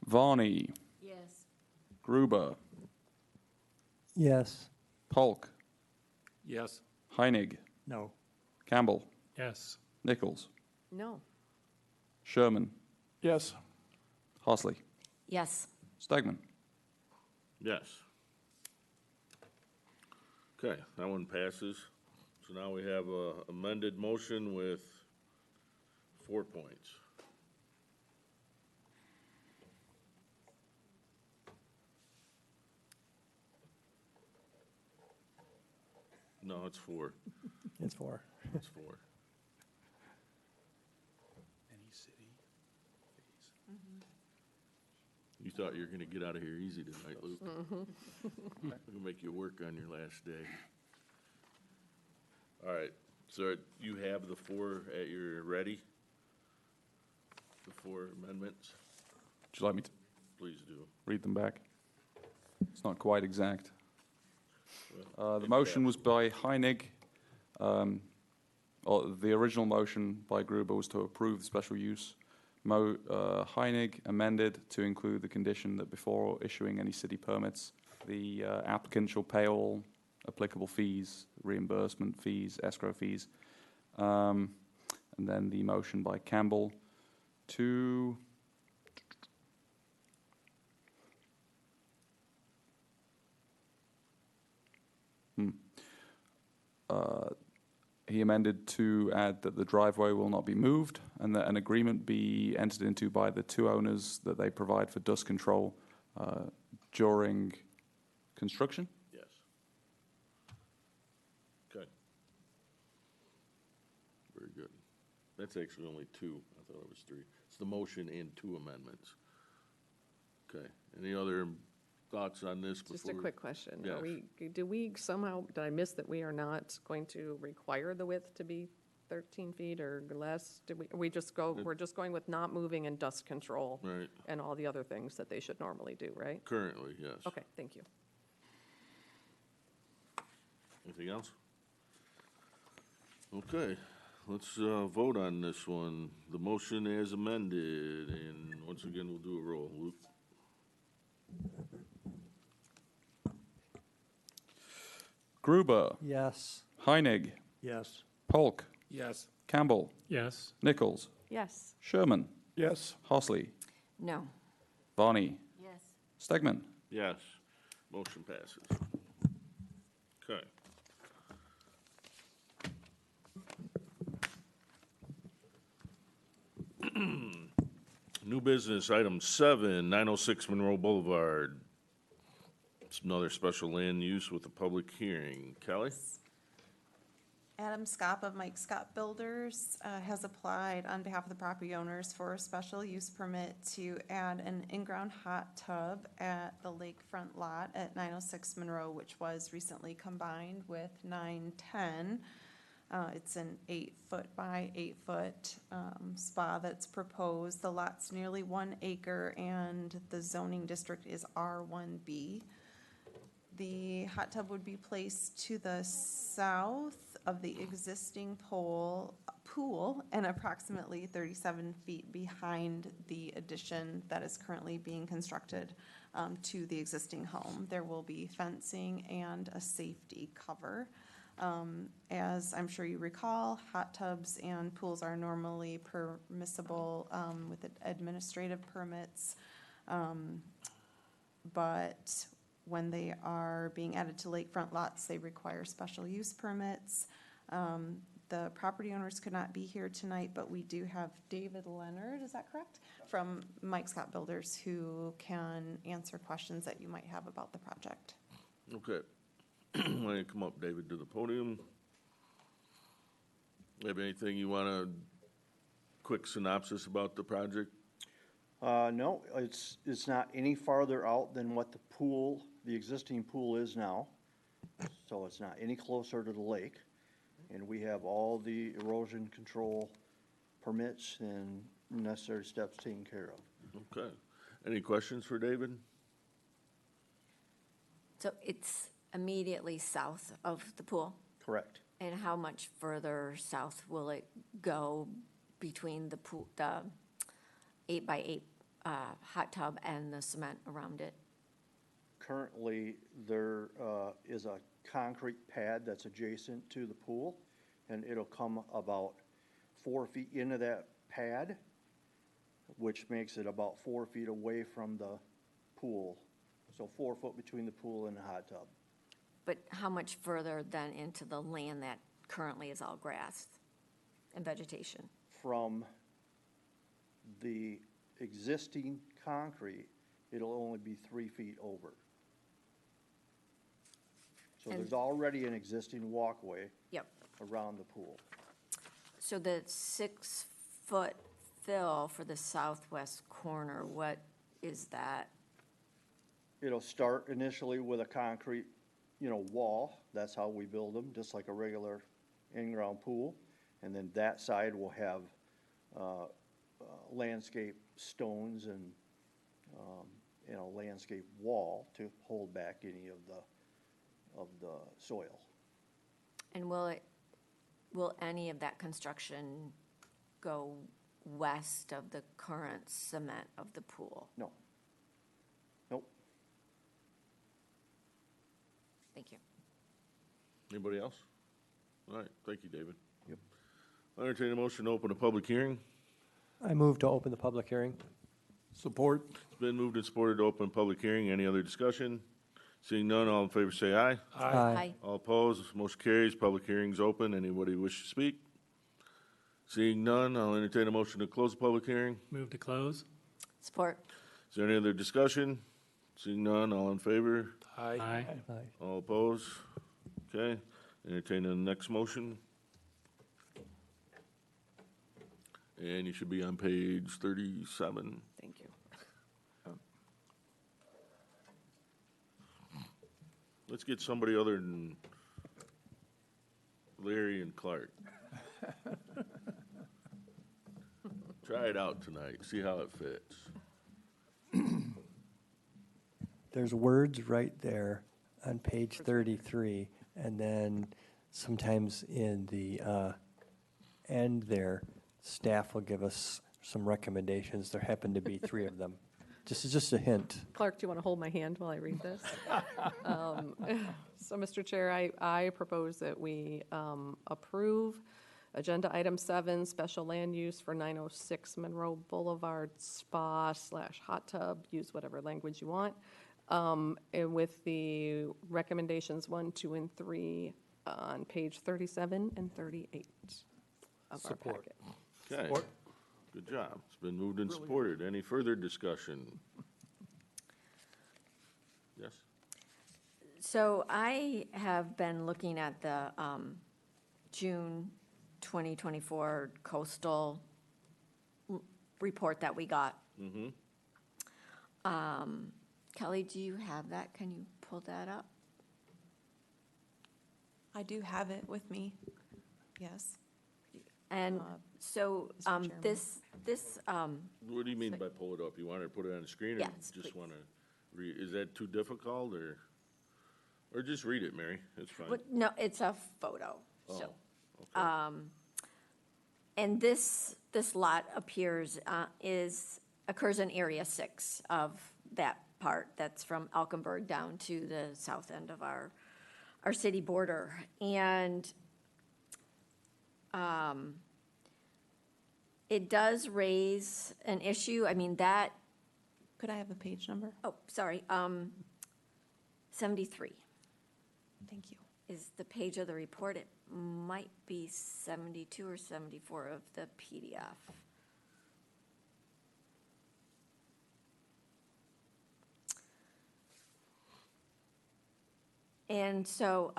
Varney, Yes. Gruber, Yes. Polk, Yes. Heinig, No. Campbell, Yes. Nichols, No. Sherman, Yes, Horsley, Yes. Stegman. Yes. Okay, that one passes. So now we have a amended motion with 4 points. No, it's 4. It's 4. It's 4. Any city fees. You thought you were gonna get out of here easy tonight, Luke. I'm gonna make you work on your last day. All right, so you have the 4 at your ready? The 4 amendments? Would you like me to Please do. read them back? It's not quite exact. Well, The motion was by Heinig. Or the original motion by Gruber was to approve the special use. Heinig amended to include the condition that before issuing any city permits, the applicant shall pay all applicable fees, reimbursement fees, escrow fees. And then the motion by Campbell to he amended to add that the driveway will not be moved and that an agreement be entered into by the 2 owners that they provide for dust control during construction. Yes. Okay. Very good. That's actually only 2. I thought it was 3. It's the motion and 2 amendments. Okay. Any other thoughts on this before? Just a quick question. Yes. Do we somehow, did I miss that we are not going to require the width to be 13 feet or less? We're just going with not moving and dust control? Right. And all the other things that they should normally do, right? Currently, yes. Okay, thank you. Anything else? Okay, let's vote on this one. The motion as amended, and once again, we'll do a roll. Luke? Gruber, Yes. Heinig, Yes. Polk, Yes. Campbell, Yes. Nichols, Yes. Sherman, Yes. Horsley, No. Varney, Yes. Stegman. Yes. Motion passes. Okay. New business, item 7, 906 Monroe Boulevard. It's another special land use with a public hearing. Kelly? Adam Scott of Mike Scott Builders has applied on behalf of the property owners for a special use permit to add an in-ground hot tub at the lakefront lot at 906 Monroe, which was recently combined with 910. It's an 8-foot by 8-foot spa that's proposed. The lot's nearly 1 acre and the zoning district is R1B. The hot tub would be placed to the south of the existing pool and approximately 37 feet behind the addition that is currently being constructed to the existing home. There will be fencing and a safety cover. As I'm sure you recall, hot tubs and pools are normally permissible with administrative permits, but when they are being added to lakefront lots, they require special use permits. The property owners could not be here tonight, but we do have David Leonard, is that correct? From Mike Scott Builders, who can answer questions that you might have about the project. Okay. Why don't you come up, David, to the podium? Have anything you want to, quick synopsis about the project? No, it's not any farther out than what the existing pool is now. So it's not any closer to the lake. And we have all the erosion control permits and necessary steps taken care of. Okay. Any questions for David? So it's immediately south of the pool? Correct. And how much further south will it go between the pool, the 8x8 hot tub and the cement around it? Currently, there is a concrete pad that's adjacent to the pool, and it'll come about 4 feet into that pad, which makes it about 4 feet away from the pool. So 4 foot between the pool and the hot tub. But how much further then into the land that currently is all grass and vegetation? From the existing concrete, it'll only be 3 feet over. So And- there's already an existing walkway Yep. around the pool. So the 6-foot fill for the southwest corner, what is that? It'll start initially with a concrete, wall. That's how we build them, just like a regular in-ground pool. And then that side will have landscape stones and, landscape wall to hold back any of the soil. And will any of that construction go west of the current cement of the pool? No. Nope. Thank you. Anybody else? All right, thank you, David. Yep. I entertain a motion to open a public hearing. I move to open the public hearing. Support? It's been moved and supported to open public hearing. Any other discussion? Seeing none, all in favor say aye. Aye. All opposed, motion carries. Public hearing's open. Anybody wish to speak? Seeing none, I'll entertain a motion to close the public hearing. Move to close. Support. Is there any other discussion? Seeing none, all in favor? Aye. Aye. All opposed? Okay, entertain the next motion. And you should be on page 37. Thank you. Let's get somebody other than Larry and Clark. Try it out tonight, see how it fits. There's words right there on page 33, and then sometimes in the end there, staff will give us some recommendations. There happen to be 3 of them. Just a hint. Clark, do you want to hold my hand while I read this? So, Mr. Chair, I propose that we approve Agenda Item 7, Special Land Use for 906 Monroe Boulevard Spa/hot tub, use whatever language you want, and with the recommendations 1, 2, and 3 on page 37 and 38 of our Support. packet. Okay, Support. good job. It's been moved and supported. Any further discussion? Yes? So I have been looking at the June 2024 coastal report that we got. Mm-hmm. Kelly, do you have that? Can you pull that up? I do have it with me, yes. And so Mr. Chairman. this What do you mean by pull it up? You want to put it on the screen, or Yes, just please. want to read? Is that too difficult, or just read it, Mary? It's fine. no, it's a photo. So, Okay. and this lot occurs in Area 6 of that part. That's from Alkenburg down to the south end of our city border. And it does raise an issue. I mean, that, Could I have a page number? oh, sorry, 73 Thank you. is the page of the report. It might be 72 or 74 of the PDF. And so,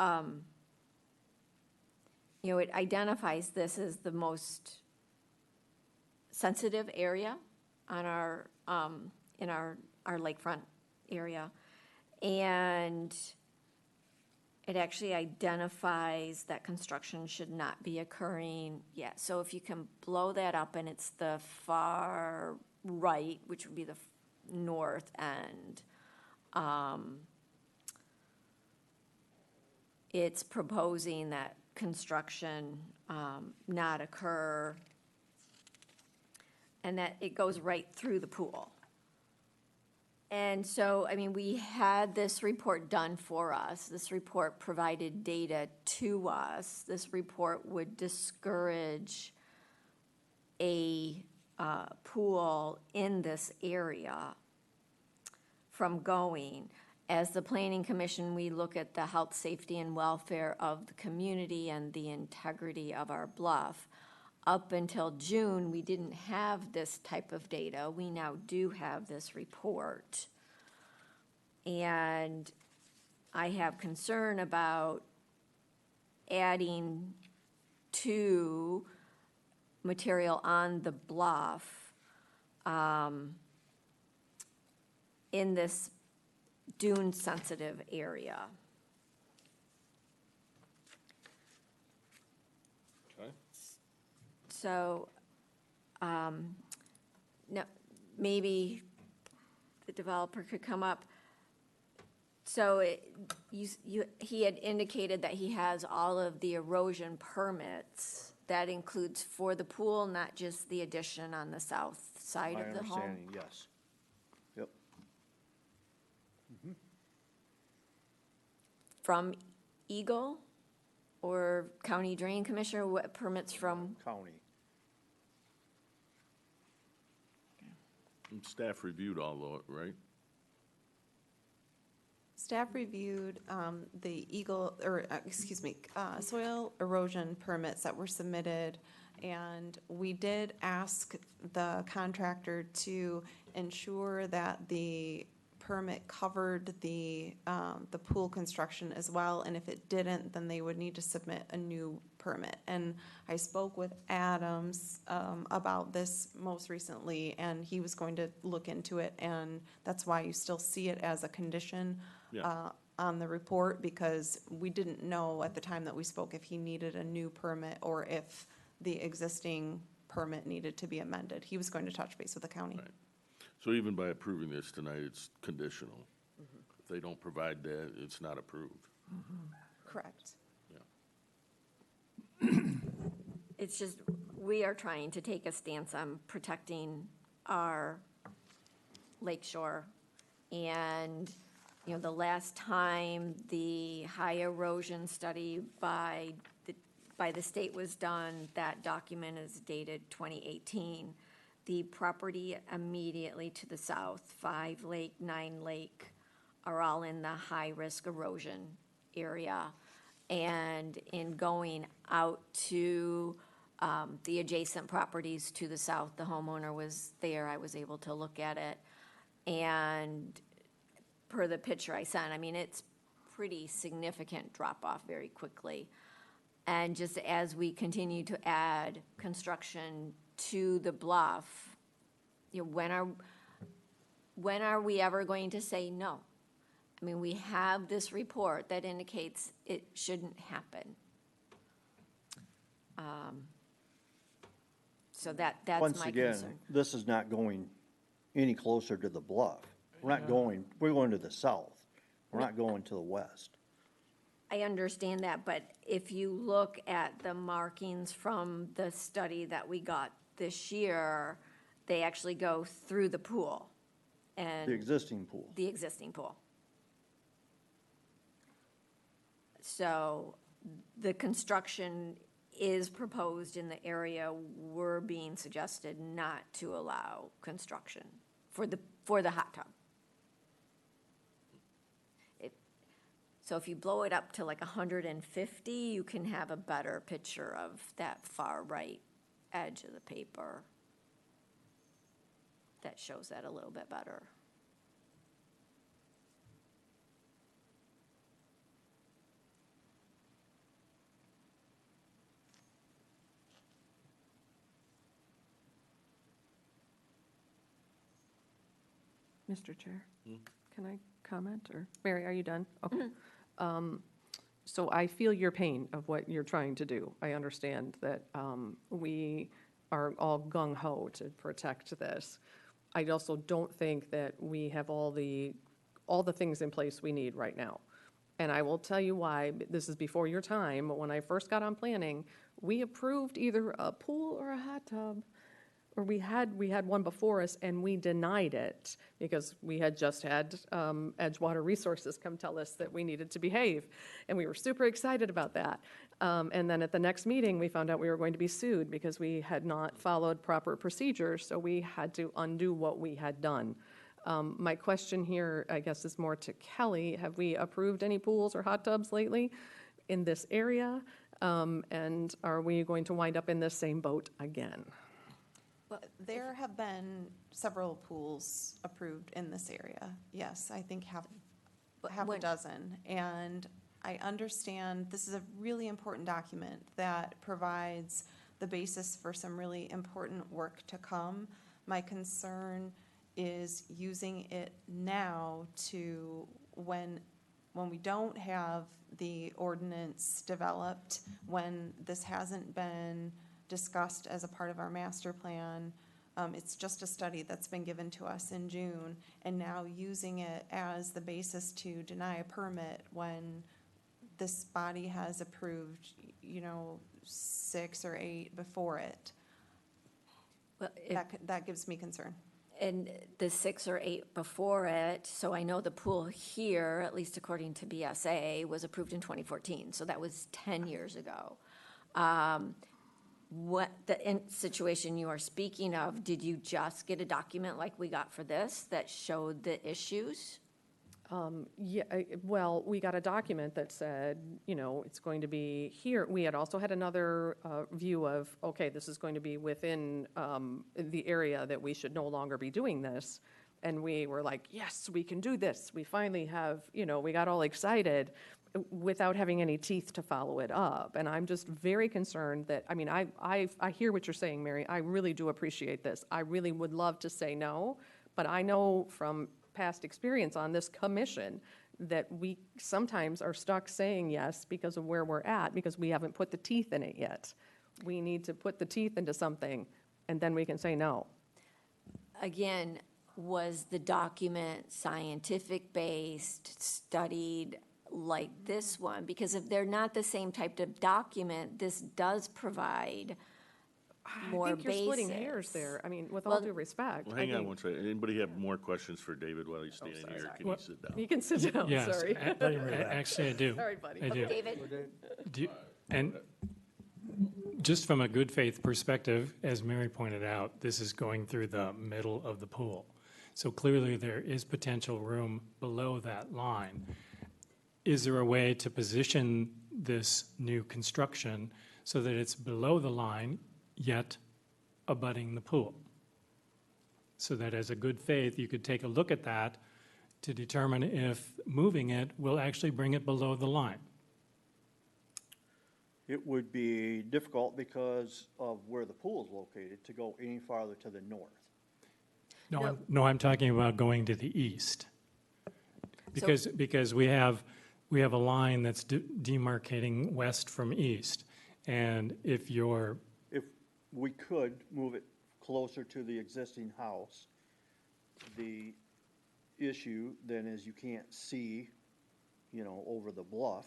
it identifies this as the most sensitive area on in our lakefront area. And it actually identifies that construction should not be occurring yet. So if you can blow that up, and it's the far right, which would be the north end, it's proposing that construction not occur, and that it goes right through the pool. And so, I mean, we had this report done for us. This report provided data to us. This report would discourage a pool in this area from going. As the Planning Commission, we look at the health, safety, and welfare of the community and the integrity of our bluff. Up until June, we didn't have this type of data. We now do have this report. And I have concern about adding to material on the bluff in this dune-sensitive area. Okay. So, no, maybe the developer could come up. So he had indicated that he has all of the erosion permits. That includes for the pool, not just the addition on the south side My of the home? understanding, yes. Yep. From Eagle or County Drain Commissioner, what permits from? County. And staff reviewed all of it, right? Staff reviewed the soil erosion permits that were submitted, and we did ask the contractor to ensure that the permit covered the pool construction as well, and if it didn't, then they would need to submit a new permit. And I spoke with Adams about this most recently, and he was going to look into it, and that's why you still see it as a condition on the report, because we didn't know at the time that we spoke if he needed a new permit or if the existing permit needed to be amended. He was going to touch base with the county. Right. So even by approving this tonight, it's conditional. If they don't provide that, it's not approved. Correct. It's just, we are trying to take a stance on protecting our lakeshore. And, you know, the last time the high erosion study by the state was done, that document is dated 2018. The property immediately to the south, 5 Lake, 9 Lake, are all in the high-risk erosion area. And in going out to the adjacent properties to the south, the homeowner was there, I was able to look at it. And per the picture I sent, I mean, it's pretty significant drop-off very quickly. And just as we continue to add construction to the bluff, you know, when are we ever going to say no? I mean, we have this report that indicates it shouldn't happen. So that's my concern. Once again, this is not going any closer to the bluff. We're going to the south. We're not going to the west. I understand that, but if you look at the markings from the study that we got this year, they actually go through the pool. And The existing pool. the existing pool. So the construction is proposed in the area we're being suggested not to allow construction for the hot tub. So if you blow it up to like 150, you can have a better picture of that far right edge of the paper. That shows that a little bit better. Mr. Chair, can I comment, or, Mary, are you done? Okay. So I feel your pain of what you're trying to do. I understand that we are all gung-ho to protect this. I also don't think that we have all the things in place we need right now. And I will tell you why. This is before your time. When I first got on planning, we approved either a pool or a hot tub, or we had one before us, and we denied it because we had just had Edgewater Resources come tell us that we needed to behave, and we were super excited about that. And then at the next meeting, we found out we were going to be sued because we had not followed proper procedures, so we had to undo what we had done. My question here, I guess, is more to Kelly. Have we approved any pools or hot tubs lately in this area? And are we going to wind up in this same boat again? Well, there have been several pools approved in this area. Yes, I think half a dozen. And I understand this is a really important document that provides the basis for some really important work to come. My concern is using it now to, when we don't have the ordinance developed, when this hasn't been discussed as a part of our master plan, it's just a study that's been given to us in June, and now using it as the basis to deny a permit when this body has approved, 6 or 8 before it. Well, That gives me concern. And the 6 or 8 before it, so I know the pool here, at least according to BSA, was approved in 2014, so that was 10 years ago. What situation you are speaking of, did you just get a document like we got for this that showed the issues? Yeah, well, we got a document that said, it's going to be here. We had also had another view of, okay, this is going to be within the area that we should no longer be doing this. And we were like, yes, we can do this. We finally have, we got all excited without having any teeth to follow it up. And I'm just very concerned that, I hear what you're saying, Mary. I really do appreciate this. I really would love to say no, but I know from past experience on this commission that we sometimes are stuck saying yes because of where we're at, because we haven't put the teeth in it yet. We need to put the teeth into something, and then we can say no. Again, was the document scientific-based, studied like this one? Because if they're not the same type of document, this does provide more I think you're splitting basics. hairs there. With all due respect. Well, I hang on think- one second. Anybody have more questions for David while he's standing sorry. here? Can you sit down? You can sit down, Yes, sorry. actually, I do. Sorry, buddy. I do. David? And just from a good faith perspective, as Mary pointed out, this is going through the middle of the pool. So clearly there is potential room below that line. Is there a way to position this new construction so that it's below the line, yet abutting the pool? So that as a good faith, you could take a look at that to determine if moving it will actually bring it below the line. It would be difficult because of where the pool is located to go any farther to the north. No, I'm talking about going to the east. Because we have a line that's demarcating west from east. And if we could move it closer to the existing house, the issue then is you can't see, over the bluff.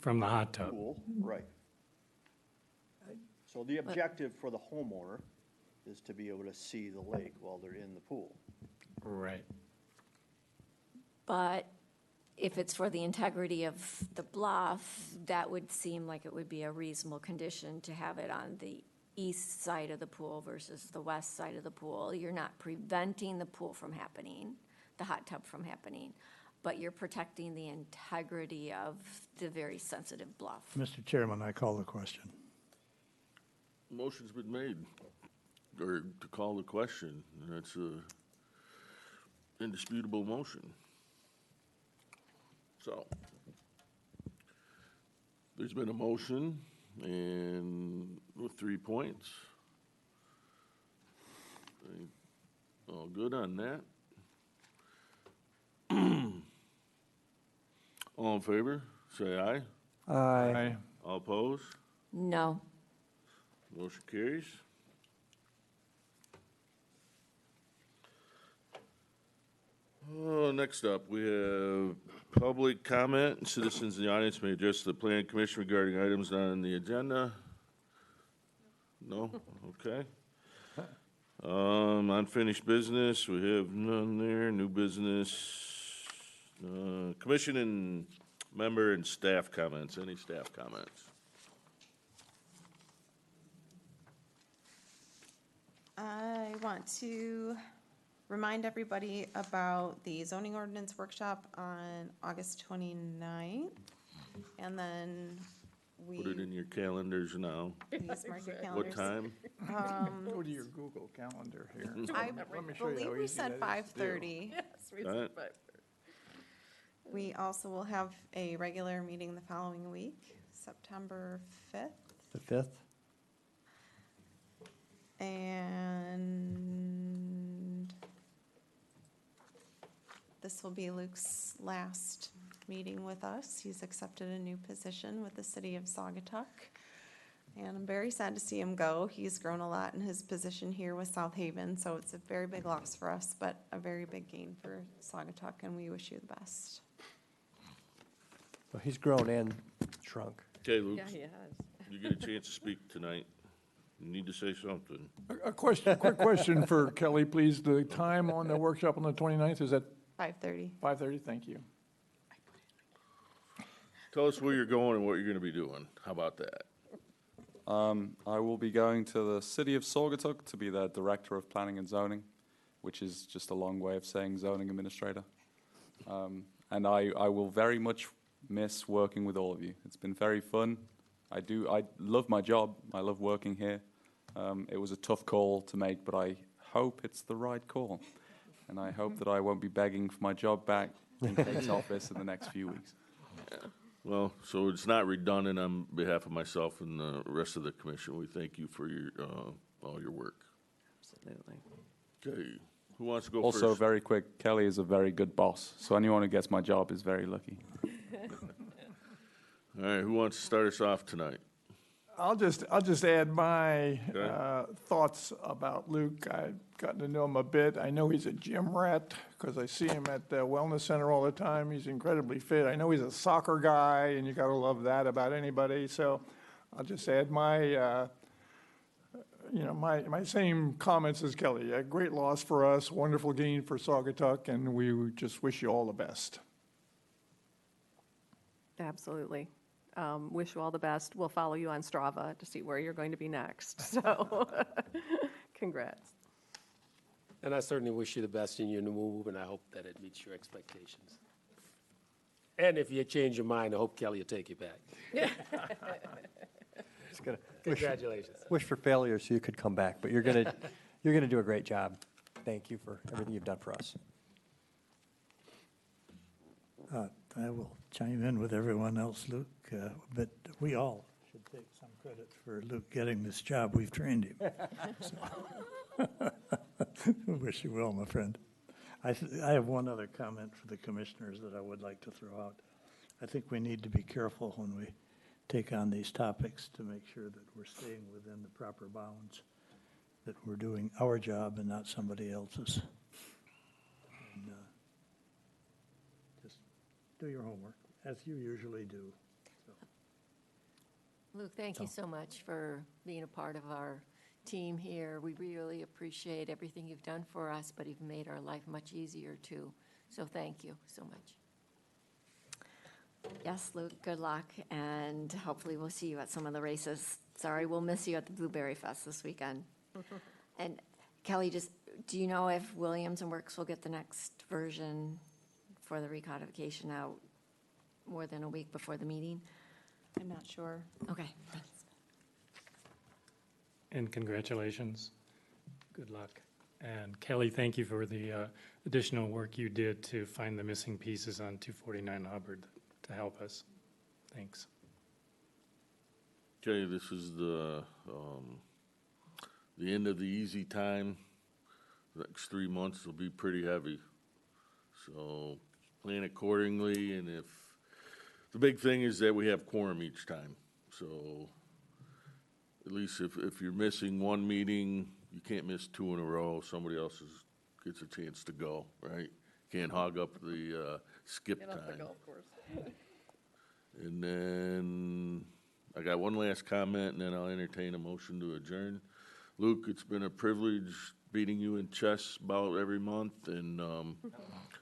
From the hot tub. Pool, right. So the objective for the homeowner is to be able to see the lake while they're in the pool. Right. But if it's for the integrity of the bluff, that would seem like it would be a reasonable condition to have it on the east side of the pool versus the west side of the pool. You're not preventing the pool from happening, the hot tub from happening, but you're protecting the integrity of the very sensitive bluff. Mr. Chairman, I call the question. Motion's been made, or to call the question, and that's a indisputable motion. So, there's been a motion, and with 3 points. All good on that? All in favor, say aye. Aye. All opposed? No. Motion carries. Next up, we have public comment. Citizens in the audience may address the planning commission regarding items not on the agenda. No? Okay. Unfinished business, we have none there. New business. Commission and member and staff comments. Any staff comments? I want to remind everybody about the zoning ordinance workshop on August 29th. And then we. Put it in your calendars now. Please mark your What calendars. time? Go to your Google Calendar here. I Let me show you how believe we easy said that is to do. 5:30. Yes, we Right. said We also will have a regular meeting the following week, September 5th. The 5th? And this will be Luke's last meeting with us. He's accepted a new position with the city of Saugatuck. And I'm very sad to see him go. He's grown a lot in his position here with South Haven, so it's a very big loss for us, but a very big gain for Saugatuck, and we wish you the best. Well, he's grown and shrunk. Okay, Luke, Yeah, he has. you get a chance to speak tonight. You need to say something. A question, quick question for Kelly, please. The time on the workshop on the 29th, is that 5:30. 5:30? Thank you. Tell us where you're going and what you're going to be doing. How about that? I will be going to the city of Saugatuck to be their Director of Planning and Zoning, which is just a long way of saying zoning administrator. And I will very much miss working with all of you. It's been very fun. I love my job. I love working here. It was a tough call to make, but I hope it's the right call. And I hope that I won't be begging for my job back in Kate's office in the next few weeks. Well, so it's not redundant on behalf of myself and the rest of the commission. We thank you for your, all your work. Absolutely. Okay, who wants to go Also, first? very quick, Kelly is a very good boss, so anyone who gets my job is very lucky. All right, who wants to start us off tonight? I'll just add my Okay. thoughts about Luke. I've gotten to know him a bit. I know he's a gym rat because I see him at the wellness center all the time. He's incredibly fit. I know he's a soccer guy, and you got to love that about anybody. So I'll just add my, my same comments as Kelly. A great loss for us, wonderful gain for Saugatuck, and we just wish you all the best. Absolutely. Wish you all the best. We'll follow you on Strava to see where you're going to be next. So, congrats. And I certainly wish you the best in your new move, and I hope that it meets your expectations. And if you change your mind, I hope Kelly will take you back. Just gonna Congratulations. wish for failure so you could come back, but you're gonna do a great job. Thank you for everything you've done for us. I will chime in with everyone else, Luke, but we all should take some credit for Luke getting this job. We've trained him. Wish you well, my friend. I have one other comment for the commissioners that I would like to throw out. I think we need to be careful when we take on these topics to make sure that we're staying within the proper bounds, that we're doing our job and not somebody else's. And, just do your homework, as you usually do. So. Luke, thank you so much for being a part of our team here. We really appreciate everything you've done for us, but you've made our life much easier too. So thank you so much. Yes, Luke, good luck, and hopefully we'll see you at some of the races. Sorry, we'll miss you at the Blueberry Fest this weekend. And Kelly, just, do you know if Williams and Works will get the next version for the recodification out more than a week before the meeting? I'm not sure. Okay, thanks. And congratulations. Good luck. And Kelly, thank you for the additional work you did to find the missing pieces on 249 Hubbard to help us. Thanks. Okay, this is the end of the easy time. The next 3 months will be pretty heavy. So plan accordingly, and if, the big thing is that we have quorum each time. So at least if you're missing one meeting, you can't miss two in a row. Somebody else gets a chance to go, right? Can't hog up the skip Get off the time. golf course. And then I got one last comment, and then I'll entertain a motion to adjourn. Luke, it's been a privilege beating you in chess about every month, and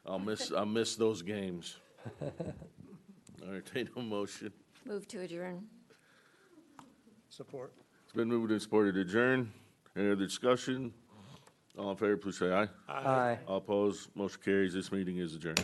I'll miss those games. I'll entertain a motion. Move to adjourn. Support. It's been moved and supported to adjourn. Any other discussion? All in favor, please say aye. Aye. All opposed, motion carries. This meeting is adjourned.